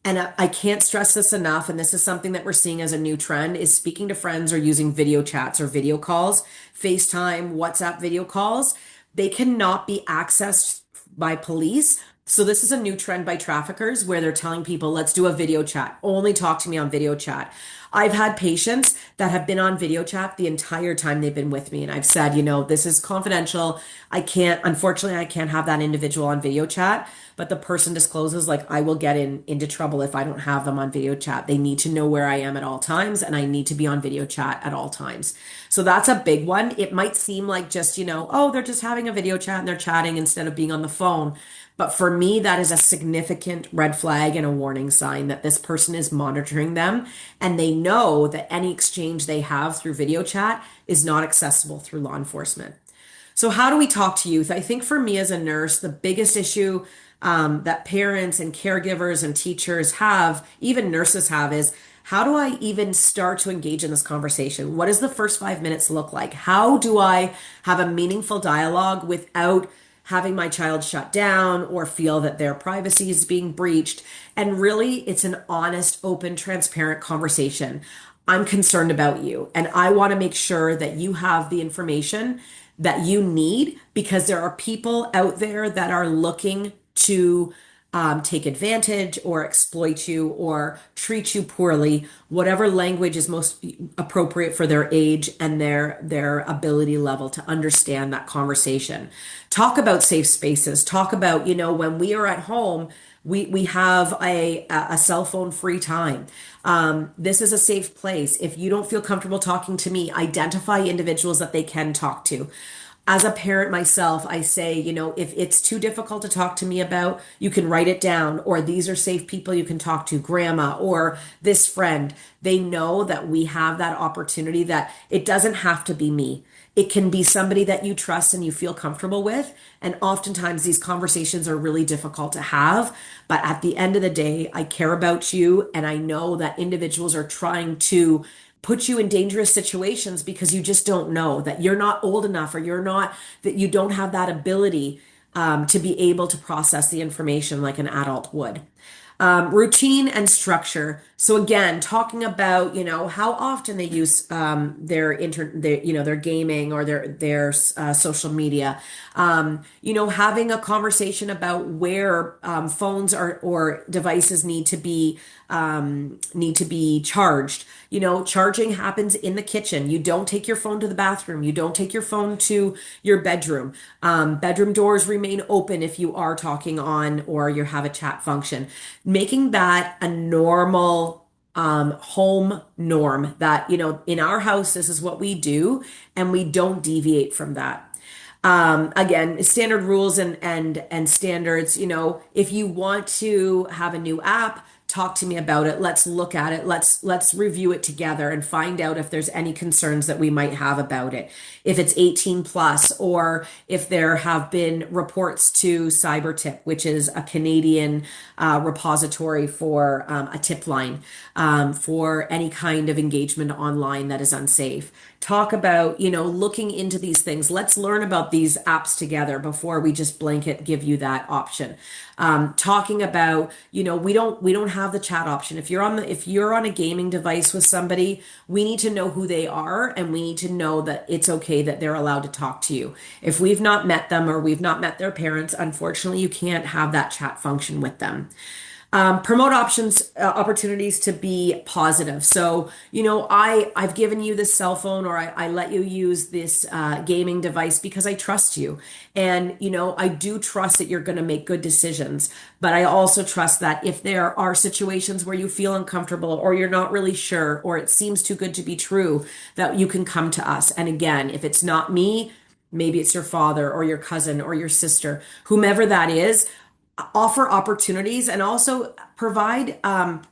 And I can't stress this enough, and this is something that we're seeing as a new trend, is speaking to friends or using video chats or video calls, FaceTime, WhatsApp video calls. They cannot be accessed by police. So this is a new trend by traffickers where they're telling people, let's do a video chat. Only talk to me on video chat. I've had patients that have been on video chat the entire time they've been with me. And I've said, this is confidential. Unfortunately, I can't have that individual on video chat, but the person discloses, like, I will get into trouble if I don't have them on video chat. They need to know where I am at all times, and I need to be on video chat at all times. So that's a big one. It might seem like just, oh, they're just having a video chat and they're chatting instead of being on the phone. But for me, that is a significant red flag and a warning sign that this person is monitoring them, and they know that any exchange they have through video chat is not accessible through law enforcement. So how do we talk to youth? I think for me as a nurse, the biggest issue that parents and caregivers and teachers have, even nurses have, is how do I even start to engage in this conversation? What does the first 5 minutes look like? How do I have a meaningful dialogue without having my child shut down or feel that their privacy is being breached? And really, it's an honest, open, transparent conversation. I'm concerned about you, and I want to make sure that you have the information that you need, because there are people out there that are looking to take advantage or exploit you or treat you poorly, whatever language is most appropriate for their age and their ability level to understand that conversation. Talk about safe spaces. Talk about, when we are at home, we have a cell phone free time. This is a safe place. If you don't feel comfortable talking to me, identify individuals that they can talk to. As a parent myself, I say, if it's too difficult to talk to me about, you can write it down, or these are safe people you can talk to, grandma or this friend. They know that we have that opportunity, that it doesn't have to be me. It can be somebody that you trust and you feel comfortable with. And oftentimes these conversations are really difficult to have. But at the end of the day, I care about you. And I know that individuals are trying to put you in dangerous situations because you just don't know, that you're not old enough, or that you don't have that ability to be able to process the information like an adult would. Routine and structure. So again, talking about, how often they use their gaming or their social media. Having a conversation about where phones or devices need to be charged. Charging happens in the kitchen. You don't take your phone to the bathroom. You don't take your phone to your bedroom. Bedroom doors remain open if you are talking on or you have a chat function. Making that a normal home norm that, in our house, this is what we do, and we don't deviate from that. Again, standard rules and standards. If you want to have a new app, talk to me about it. Let's look at it. Let's review it together and find out if there's any concerns that we might have about it. If it's 18 plus, or if there have been reports to CyberTip, which is a Canadian repository for a tip line for any kind of engagement online that is unsafe. Talk about, looking into these things. Let's learn about these apps together before we just blanket give you that option. Talking about, we don't have the chat option. If you're on a gaming device with somebody, we need to know who they are, and we need to know that it's okay that they're allowed to talk to you. If we've not met them or we've not met their parents, unfortunately, you can't have that chat function with them. Promote opportunities to be positive. So, I've given you this cell phone, or I let you use this gaming device because I trust you. And, I do trust that you're going to make good decisions. But I also trust that if there are situations where you feel uncomfortable, or you're not really sure, or it seems too good to be true, that you can come to us. And again, if it's not me, maybe it's your father or your cousin or your sister, whomever that is. Offer opportunities, and also provide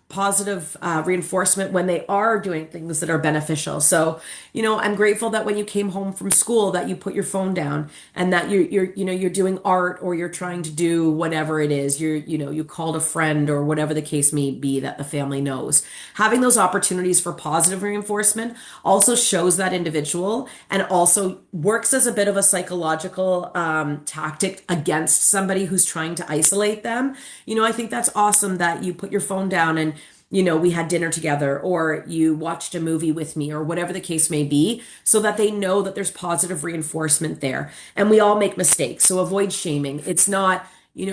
positive reinforcement when they are doing things that are beneficial. So, I'm grateful that when you came home from school, that you put your phone down, and that you're doing art, or you're trying to do whatever it is. You called a friend, or whatever the case may be that the family knows. Having those opportunities for positive reinforcement also shows that individual, and also works as a bit of a psychological tactic against somebody who's trying to isolate them. I think that's awesome that you put your phone down, and we had dinner together, or you watched a movie with me, or whatever the case may be, so that they know that there's positive reinforcement there. And we all make mistakes, so avoid shaming. It's not,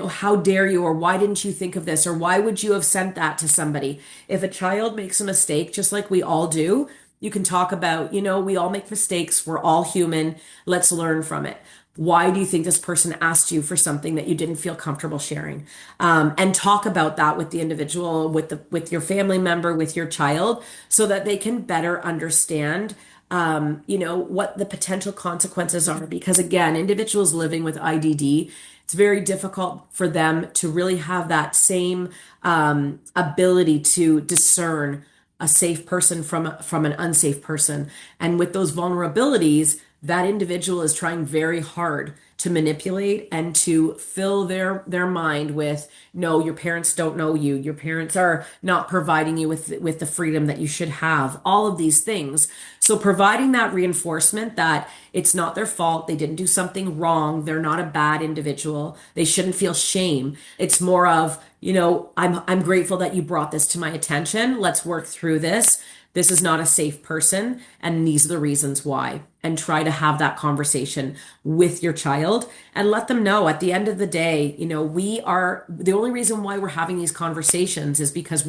how dare you, or why didn't you think of this, or why would you have sent that to somebody? If a child makes a mistake, just like we all do, you can talk about, we all make mistakes. We're all human. Let's learn from it. Why do you think this person asked you for something that you didn't feel comfortable sharing? And talk about that with the individual, with your family member, with your child, so that they can better understand, what the potential consequences are. Because again, individuals living with IDD, it's very difficult for them to really have that same ability to discern a safe person from an unsafe person. And with those vulnerabilities, that individual is trying very hard to manipulate and to fill their mind with, no, your parents don't know you. Your parents are not providing you with the freedom that you should have. All of these things. So providing that reinforcement that it's not their fault. They didn't do something wrong. They're not a bad individual. They shouldn't feel shame. It's more of, I'm grateful that you brought this to my attention. Let's work through this. This is not a safe person, and these are the reasons why. And try to have that conversation with your child and let them know at the end of the day, the only reason why we're having these conversations is because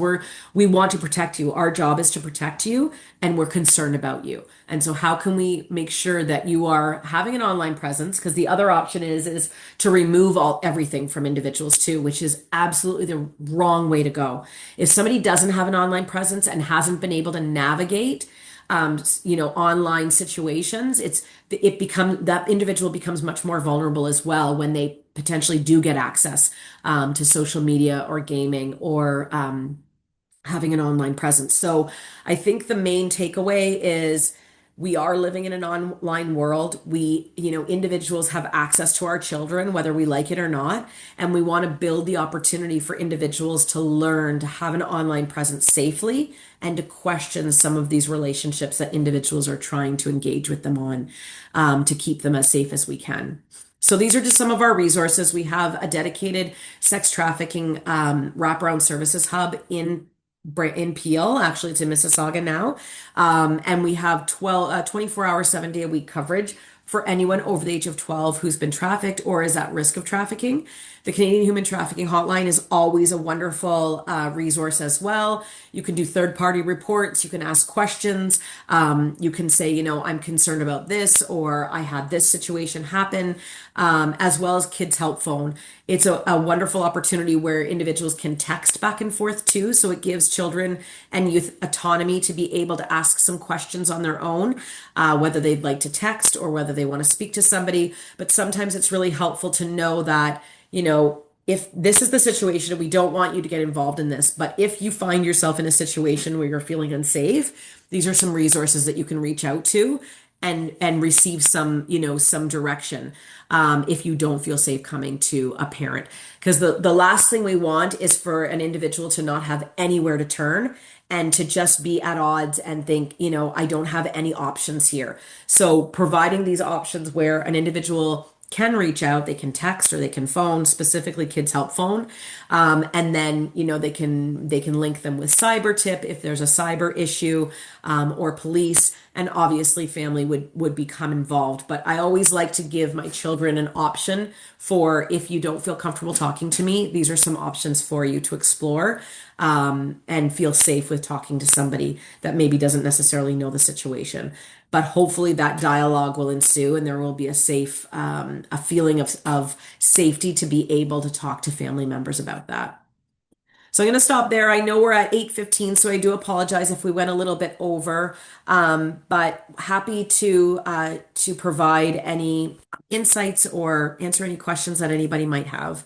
we want to protect you. Our job is to protect you, and we're concerned about you. And so how can we make sure that you are having an online presence? Because the other option is to remove everything from individuals too, which is absolutely the wrong way to go. If somebody doesn't have an online presence and hasn't been able to navigate online situations, that individual becomes much more vulnerable as well when they potentially do get access to social media or gaming or having an online presence. So I think the main takeaway is we are living in an online world. Individuals have access to our children, whether we like it or not. And we want to build the opportunity for individuals to learn to have an online presence safely and to question some of these relationships that individuals are trying to engage with them on, to keep them as safe as we can. So these are just some of our resources. We have a dedicated sex trafficking wraparound services hub in Peel. Actually, it's in Mississauga now. And we have 24-hour, 7-day a week coverage for anyone over the age of 12 who's been trafficked or is at risk of trafficking. The Canadian Human Trafficking Hotline is always a wonderful resource as well. You can do third-party reports. You can ask questions. You can say, I'm concerned about this, or I had this situation happen, as well as Kids Help Phone. It's a wonderful opportunity where individuals can text back and forth too. So it gives children and youth autonomy to be able to ask some questions on their own, whether they'd like to text or whether they want to speak to somebody. But sometimes it's really helpful to know that if this is the situation, we don't want you to get involved in this, but if you find yourself in a situation where you're feeling unsafe, these are some resources that you can reach out to and receive some direction if you don't feel safe coming to a parent. Because the last thing we want is for an individual to not have anywhere to turn and to just be at odds and think, I don't have any options here. So providing these options where an individual can reach out, they can text or they can phone, specifically Kids Help Phone, and then they can link them with cyber tip if there's a cyber issue, or police, and obviously family would become involved. But I always like to give my children an option for, if you don't feel comfortable talking to me, these are some options for you to explore, and feel safe with talking to somebody that maybe doesn't necessarily know the situation. But hopefully that dialogue will ensue and there will be a feeling of safety to be able to talk to family members about that. So I'm going to stop there. I know we're at 8:15, so I do apologize if we went a little bit over, but happy to provide any insights or answer any questions that anybody might have.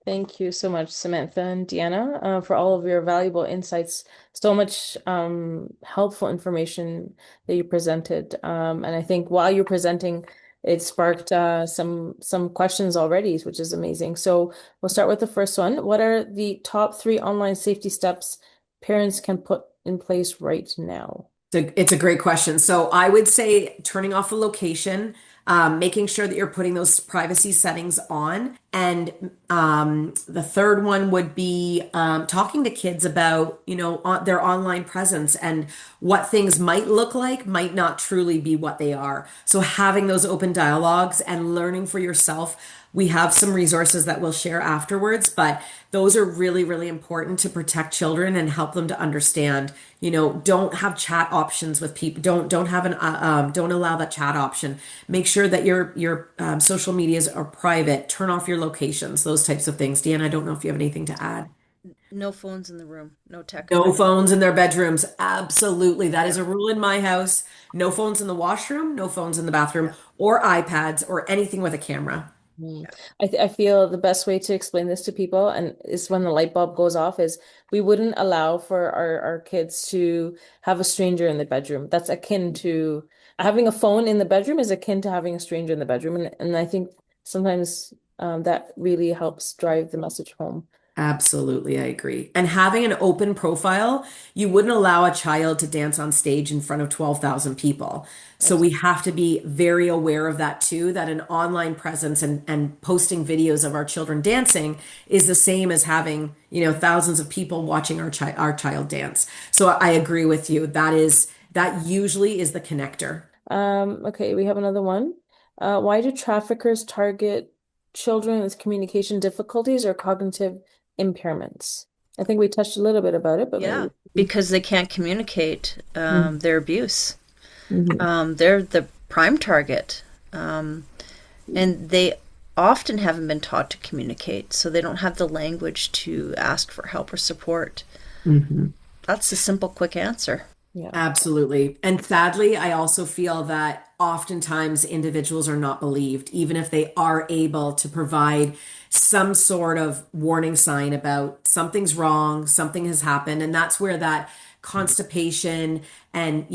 Thank you so much, Samantha and Deanna, for all of your valuable insights. So much helpful information that you presented. And I think while you're presenting, it sparked some questions already, which is amazing. So we'll start with the first one. What are the top 3 online safety steps parents can put in place right now? It's a great question. So I would say turning off the location, making sure that you're putting those privacy settings on. And the third one would be talking to kids about, their online presence and what things might look like might not truly be what they are. So having those open dialogues and learning for yourself. We have some resources that we'll share afterwards, but those are really, really important to protect children and help them to understand. Don't have chat options with people. Don't allow that chat option. Make sure that your social medias are private. Turn off your locations. Those types of things. Deanna, I don't know if you have anything to add. No phones in the room, no No texting. phones in their bedrooms. Absolutely. That is a rule in my house. No phones in the washroom, no phones in the bathroom, or iPads or anything with a camera. I feel the best way to explain this to people and is when the light bulb goes off is we wouldn't allow for our kids to have a stranger in the bedroom. That's akin to having a phone in the bedroom is akin to having a stranger in the bedroom. And I think sometimes that really helps drive the message home. Absolutely, I agree. And having an open profile, you wouldn't allow a child to dance on stage in front of 12,000 people. So we have to be very aware of that too, that an online presence and posting videos of our children dancing is the same as having, thousands of people watching our child dance. So I agree with you. That usually is the connector. Okay, we have another one. Why do traffickers target children with communication difficulties or cognitive impairments? I think we touched a little bit about it, but Yeah, maybe. because they can't communicate Mhm. their abuse. Mhm. They're the prime target. And they often haven't been taught to communicate, so they don't have the language to ask for help or support. Mhm. That's the simple, quick answer. Yeah. Absolutely. And sadly, I also feel that oftentimes individuals are not believed, even if they are able to provide some sort of warning sign about something's wrong, something has happened. And that's where that constipation and,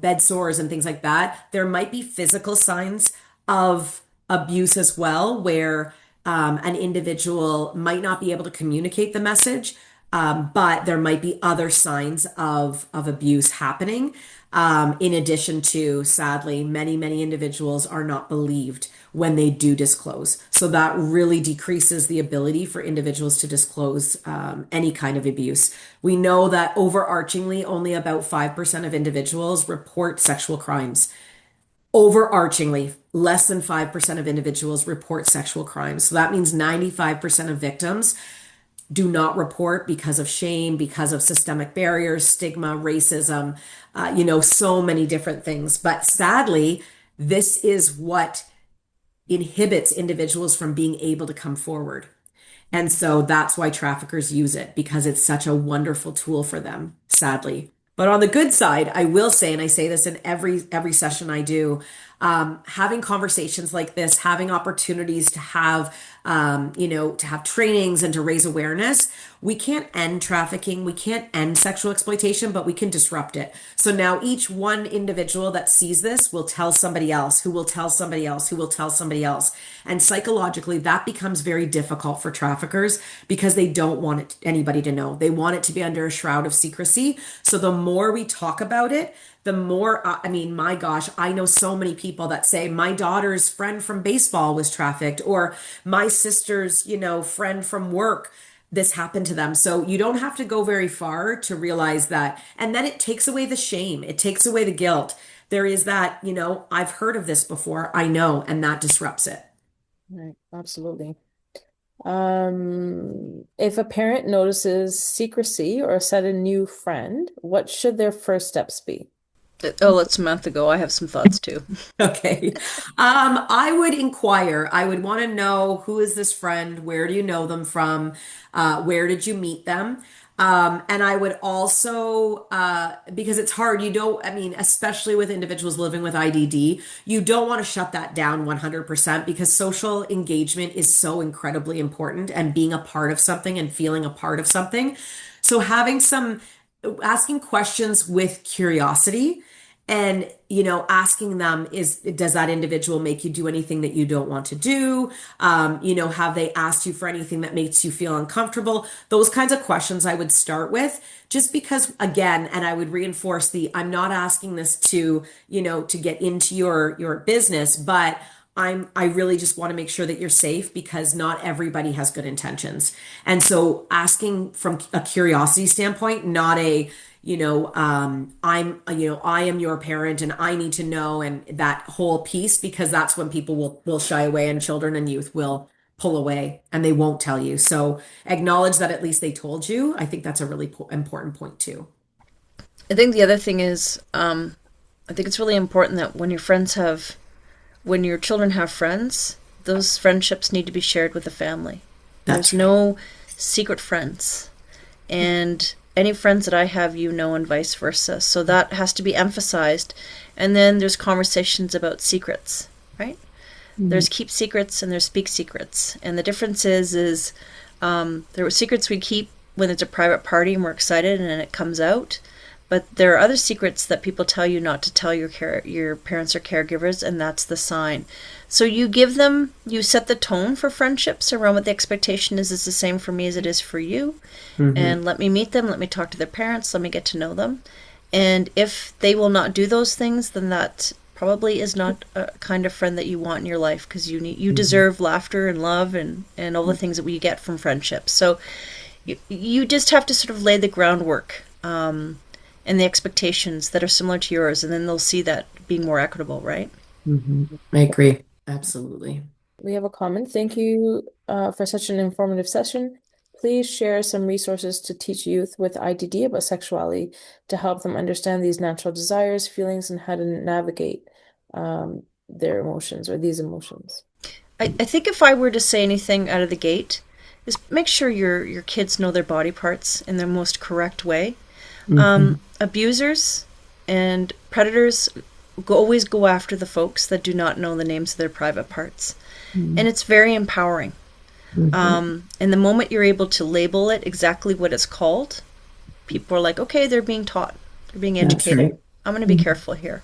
bed sores and things like that, there might be physical signs of abuse as well, where an individual might not be able to communicate the message, but there might be other signs of abuse happening. In addition to, sadly, many individuals are not believed when they do disclose. So that really decreases the ability for individuals to disclose any kind of abuse. We know that overarchingly, only about 5% of individuals report sexual crimes. Overarchingly, less than 5% of individuals report sexual crimes. So that means 95% of victims do not report because of shame, because of systemic barriers, stigma, racism, so many different things. But sadly, this is what inhibits individuals from being able to come forward. And so that's why traffickers use it, because it's such a wonderful tool for them, sadly. But on the good side, I will say, and I say this in every session I do, having conversations like this, having opportunities to have, to have trainings and to raise awareness. We can't end trafficking, we can't end sexual exploitation, but we can disrupt it. So now each one individual that sees this will tell somebody else, who will tell somebody else, who will tell somebody else. And psychologically, that becomes very difficult for traffickers because they don't want anybody to know. They want it to be under a shroud of secrecy. So the more we talk about it, the more, my gosh, I know so many people that say my daughter's friend from baseball was trafficked, or my sister's, friend from work, this happened to them. So you don't have to go very far to realize that. And then it takes away the shame. It takes away the guilt. There is that, I've heard of this before. I know, and that disrupts it. Right, absolutely. If a parent notices secrecy or a sudden new friend, what should their first steps be? Oh, let Samantha go. I have some thoughts too. Okay. I would inquire. I would want to know, who is this friend? Where do you know them from? Where did you meet them? And I would also, because it's hard, especially with individuals living with IDD, you don't want to shut that down 100% because social engagement is so incredibly important, and being a part of something and feeling a part of something. So asking questions with curiosity, and asking them, does that individual make you do anything that you don't want to do? Have they asked you for anything that makes you feel uncomfortable? Those kinds of questions I would start with, just because, again, and I would reinforce I'm not asking this to get into your business, but I really just want to make sure that you're safe, because not everybody has good intentions. And so asking from a curiosity standpoint, not I am your parent and I need to know, and that whole piece, because that's when people will shy away, and children and youth will pull away and they won't tell you. So acknowledge that at least they told you. I think that's a really important point too. I think the other thing is, I think it's really important that when your children have friends, those friendships need to be shared with the family. That's There's no secret friends. And any friends that I have, and vice versa. So that has to be emphasized. And then there's conversations about secrets, right? Mm-hmm. There's keep secrets and there's speak secrets. And the difference is there are secrets we keep when it's a private party and we're excited and it comes out. But there are other secrets that people tell you not to tell your parents or caregivers, and that's the sign. So you set the tone for friendships around what the expectation is. It's the same for me as it is for you. Mm-hmm. And let me meet them, let me talk to their parents, let me get to know them. And if they will not do those things, then that probably is not a kind of friend that you want in your life, because you mm-hmm. deserve laughter and love and all the things that we get from friendships. So you just have to sort of lay the groundwork and the expectations that are similar to yours, and then they'll see that being more equitable, right? Mm-hmm. I agree. Absolutely. We have a comment. Thank you for such an informative session. Please share some resources to teach youth with IDD about sexuality to help them understand these natural desires, feelings, and how to navigate their emotions or these emotions. I think if I were to say anything out of the gate, is make sure your kids know their body parts in their most correct way. Mm-hmm. Abusers and predators always go after the folks that do not know the names of their private parts. Mm-hmm. And it's very empowering. Mm-hmm. And the moment you're able to label it exactly what it's called, people are like, okay, they're being taught, they're being educated. Right. I'm going to be careful here.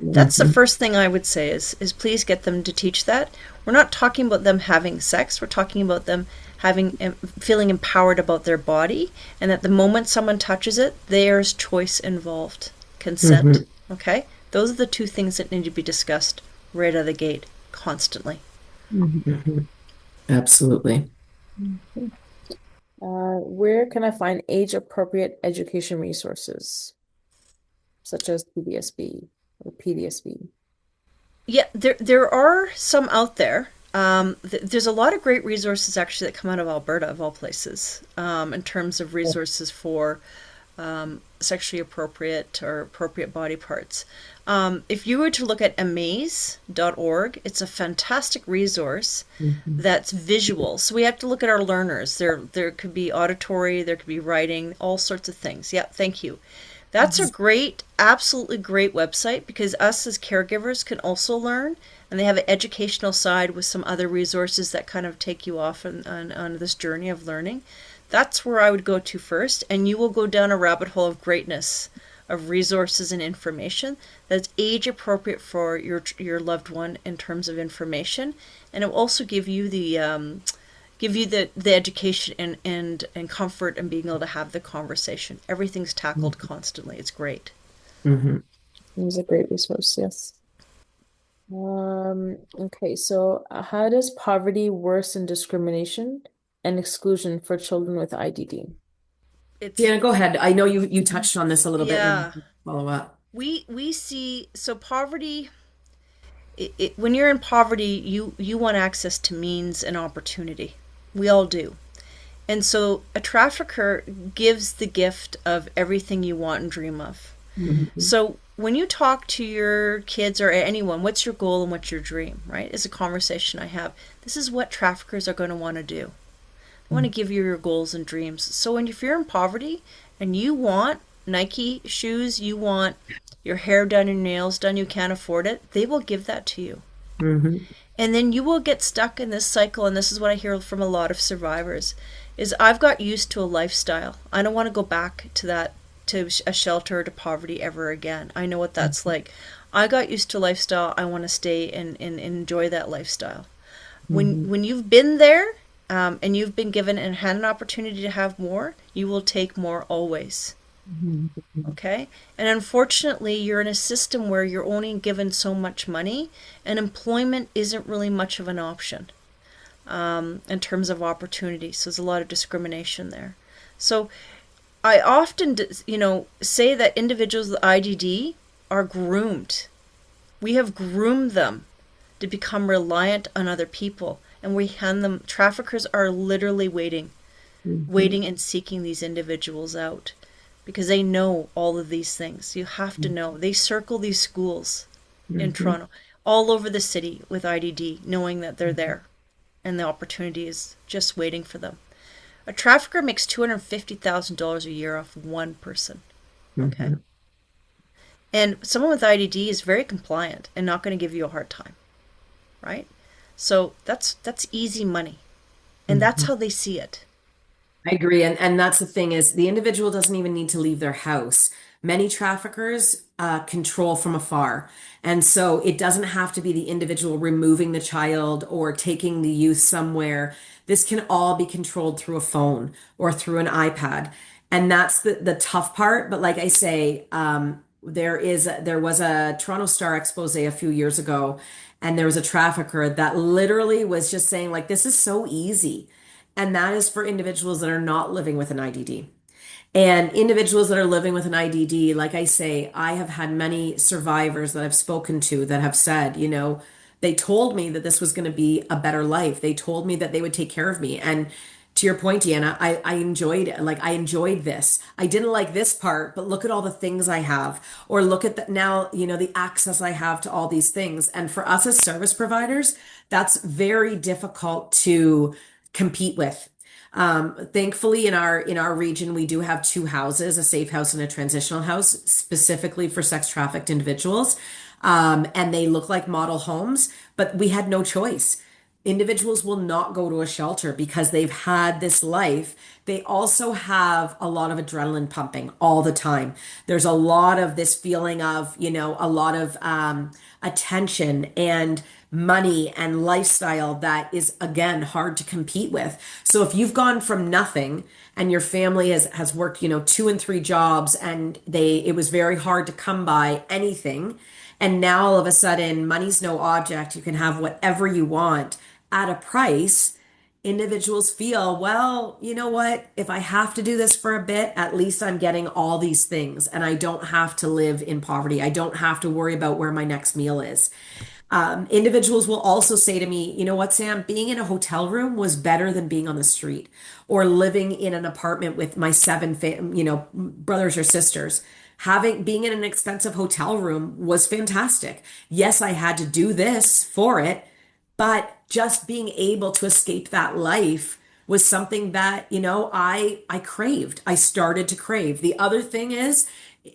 Mm-hmm. That's the first thing I would say is please get them to teach that. We're not talking about them having sex. We're talking about them feeling empowered about their body, and that the moment someone touches it, there's choice involved, consent. Hmm. Okay, those are the two things that need to be discussed right out of the gate constantly. Hmm. Absolutely. Mhm. Where can I find age-appropriate education resources, such as PDSB or PDSB? Yeah, there are some out there. There's a lot of great resources actually that come out of Alberta, of all places, in terms of resources for sexually appropriate or appropriate body parts. If you were to look at amaze.org, it's a fantastic resource Hmm. that's visual. So we have to look at our learners. There could be auditory, there could be writing, all sorts of things. Yeah, thank you. That's a great, absolutely great website because us as caregivers can also learn, and they have an educational side with some other resources that kind of take you off on this journey of learning. That's where I would go to first, and you will go down a rabbit hole of greatness of resources and information that's age appropriate for your loved one in terms of information, and it will also give you the education and comfort and being able to have the conversation. Everything's tackled constantly. It's great. Hmm. It was a great resource, yes. Okay, so how does poverty worsen discrimination and exclusion for children with IDD? It's Deanna, go ahead. I know you touched on this a little bit, and yeah. then follow up. We see so poverty. When you're in poverty, you want access to means and opportunity. We all do. And so a trafficker gives the gift of everything you want and dream of. Hmm. So when you talk to your kids or anyone, what's your goal and what's your dream, right? Is a conversation I have. This is what traffickers are going to want to do. They want to give you your goals and dreams. So when if you're in poverty and you want Nike shoes, you want your hair done, your nails done, you can't afford it, they will give that to you. Hmm. And then you will get stuck in this cycle, and this is what I hear from a lot of survivors is I've got used to a lifestyle. I don't want to go back to that, to a shelter, to poverty ever again. I know what that's like. I got used to a lifestyle. I want to stay and enjoy that lifestyle. Hmm. When you've been there, and you've been given and had an opportunity to have more, you will take more always. Hmm. Okay? And unfortunately, you're in a system where you're only given so much money, and employment isn't really much of an option in terms of opportunity. So there's a lot of discrimination there. So I often, say that individuals with IDD are groomed. We have groomed them to become reliant on other people, and we hand them. Traffickers are literally waiting and seeking these individuals out because they know all of these things. You have to know. They circle these schools in Hmm. Toronto, all over the city with IDD, knowing that they're there and the opportunity is just waiting for them. A trafficker makes $250,000 a year off one person. Okay. Hmm. And someone with IDD is very compliant and not going to give you a hard time, right? So that's easy money. And that's Hmm. how they see it. I agree. And that's the thing is the individual doesn't even need to leave their house. Many traffickers control from afar. And so it doesn't have to be the individual removing the child or taking the youth somewhere. This can all be controlled through a phone or through an iPad. And that's the tough part. But like I say, there was a Toronto Star expose a few years ago, and there was a trafficker that literally was just saying, like, this is so easy. And that is for individuals that are not living with an IDD. And individuals that are living with an IDD, like I say, I have had many survivors that I've spoken to that have said, they told me that this was going to be a better life. They told me that they would take care of me. And to your point, Deanna, I enjoyed it. Like I enjoyed this. I didn't like this part, but look at all the things I have, or look at the now, the access I have to all these things. And for us as service providers, that's very difficult to compete with. Thankfully, in our region, we do have two houses, a safe house and a transitional house, specifically for sex trafficked individuals. And they look like model homes, but we had no choice. Individuals will not go to a shelter because they've had this life. They also have a lot of adrenaline pumping all the time. There's a lot of this feeling of, a lot of attention and money and lifestyle that is, again, hard to compete with. So if you've gone from nothing and your family has worked, two and three jobs and it was very hard to come by anything. And now all of a sudden, money's no object. You can have whatever you want at a price. Individuals feel, well, you know what? If I have to do this for a bit, at least I'm getting all these things and I don't have to live in poverty. I don't have to worry about where my next meal is. Individuals will also say to me, you know what, Sam, being in a hotel room was better than being on the street or living in an apartment with my brothers or sisters. Being in an expensive hotel room was fantastic. Yes, I had to do this for it, but just being able to escape that life was something that, I craved. I started to crave. The other thing is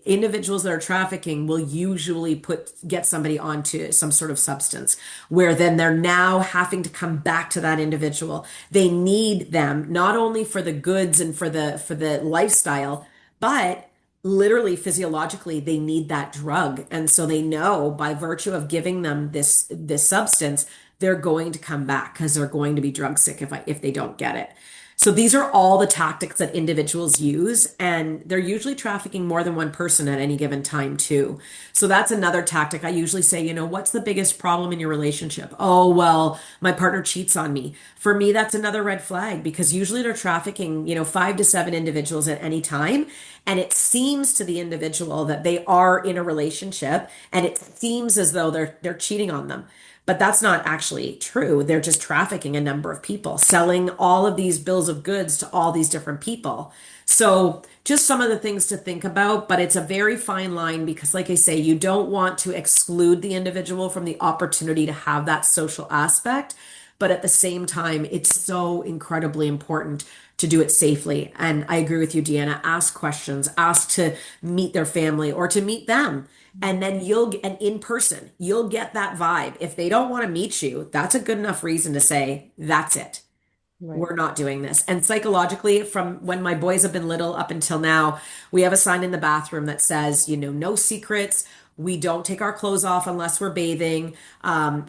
individuals that are trafficking will usually get somebody onto some sort of substance where then they're now having to come back to that individual. They need them not only for the goods and for the lifestyle, but literally physiologically they need that drug. And so they know by virtue of giving them this substance, they're going to come back because they're going to be drug sick if they don't get it. So these are all the tactics that individuals use, and they're usually trafficking more than one person at any given time too. So that's another tactic. I usually say, what's the biggest problem in your relationship? Oh, well, my partner cheats on me. For me, that's another red flag because usually they're trafficking, 5 to 7 individuals at any time. And it seems to the individual that they are in a relationship and it seems as though they're cheating on them. But that's not actually true. They're just trafficking a number of people, selling all of these bills of goods to all these different people. So, just some of the things to think about, but it's a very fine line because, like I say, you don't want to exclude the individual from the opportunity to have that social aspect. But at the same time, it's so incredibly important to do it safely. And I agree with you, Deanna. Ask questions, ask to meet their family or to meet them. And then and in person, you'll get that vibe. If they don't want to meet you, that's a good enough reason to say, that's it. Right. We're not doing this. And psychologically, from when my boys have been little up until now, we have a sign in the bathroom that says, no secrets. We don't take our clothes off unless we're bathing, and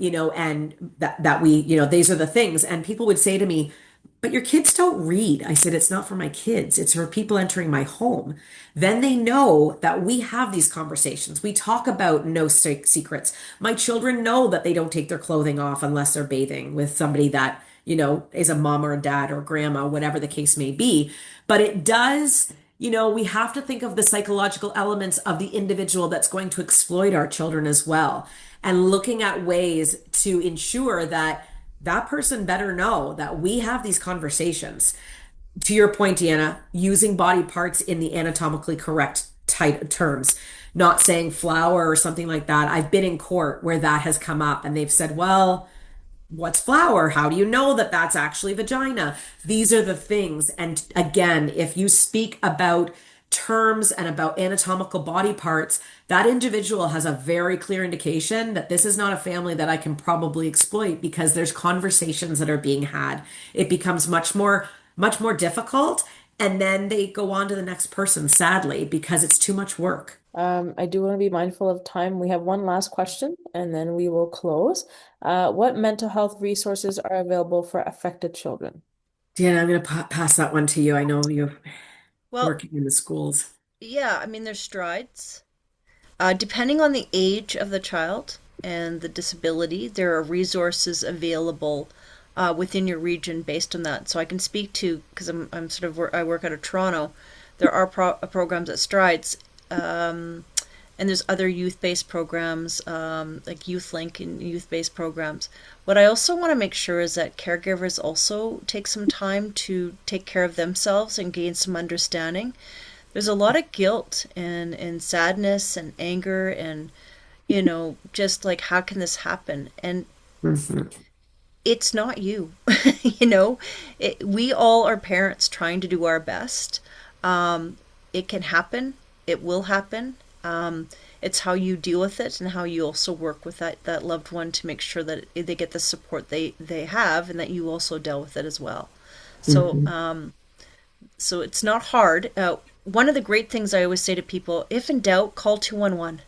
that we, these are the things. And people would say to me, but your kids don't read. I said, it's not for my kids. It's for people entering my home. Then they know that we have these conversations. We talk about no secrets. My children know that they don't take their clothing off unless they're bathing with somebody that, is a mom or a dad or grandma, whatever the case may be. But it does, we have to think of the psychological elements of the individual that's going to exploit our children as well. And looking at ways to ensure that that person better know that we have these conversations. To your point, Deanna, using body parts in the anatomically correct terms, not saying flower or something like that. I've been in court where that has come up and they've said, well, what's flower? How do you know that that's actually vagina? These are the things. And again, if you speak about terms and about anatomical body parts, that individual has a very clear indication that this is not a family that I can probably exploit because there's conversations that are being had. It becomes much more difficult. And then they go on to the next person, sadly, because it's too much work. I do want to be mindful of time. We have one last question and then we will close. What mental health resources are available for affected children? Deanna, I'm going to pass that one to you. I know you're Well, working in the schools. yeah, I mean, there's strides. Depending on the age of the child and the disability, there are resources available within your region based on that. So I can speak to, because I'm sort of, I work out of Toronto, there are programs at Strides, and there's other youth-based programs, like YouthLink and youth-based programs. What I also want to make sure is that caregivers also take some time to take care of themselves and gain some understanding. There's a lot of guilt and sadness and anger and, just like, how can this happen? And Mhm. it's not you. We all are parents trying to do our best. It can happen. It will happen. It's how you deal with it and how you also work with that loved one to make sure that they get the support they have and that you also deal with it as well. So Mhm. so it's not hard. One of the great things I always say to people, if in doubt, call 211.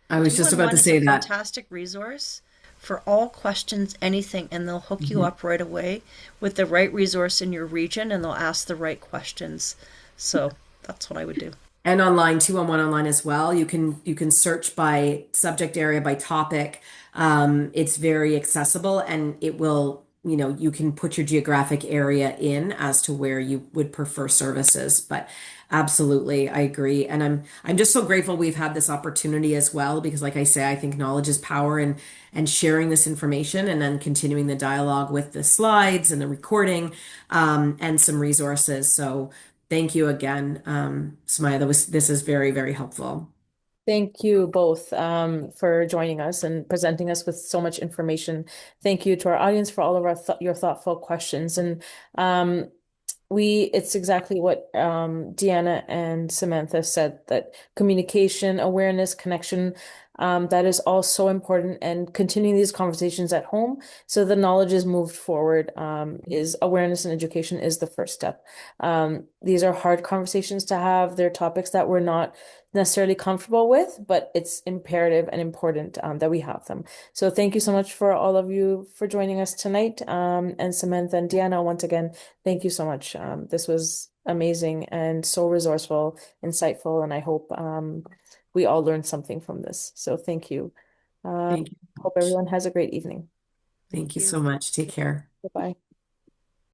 I was just about 211 to is a say that. fantastic resource for all questions, anything, and they'll hook you Mhm. up right away with the right resource in your region and they'll ask the right questions. So that's what I would do. And online, 211 online as well. You can search by subject area, by topic. It's very accessible, and it will, you can put your geographic area in as to where you would prefer services. But absolutely, I agree. And I'm just so grateful we've had this opportunity as well, because like I say, I think knowledge is power, and sharing this information and then continuing the dialogue with the slides and the recording, and some resources. So thank you again, Sumaya. This is very, very helpful. Thank you both for joining us and presenting us with so much information. Thank you to our audience for all of your thoughtful questions. And um, it's exactly what Deanna and Samantha said, that communication, awareness, connection, that is all so important, and continuing these conversations at home so the knowledge is moved forward, is awareness and education is the first step. These are hard conversations to have. They're topics that we're not necessarily comfortable with, but it's imperative and important that we have them. So thank you so much for all of you for joining us tonight. And Samantha and Deanna, once again, thank you so much. This was amazing and so resourceful, insightful, and I hope we all learned something from this. So thank you. Thank you so Hope much. everyone has a great evening. Thank Thank you you. so much. Take care. Goodbye.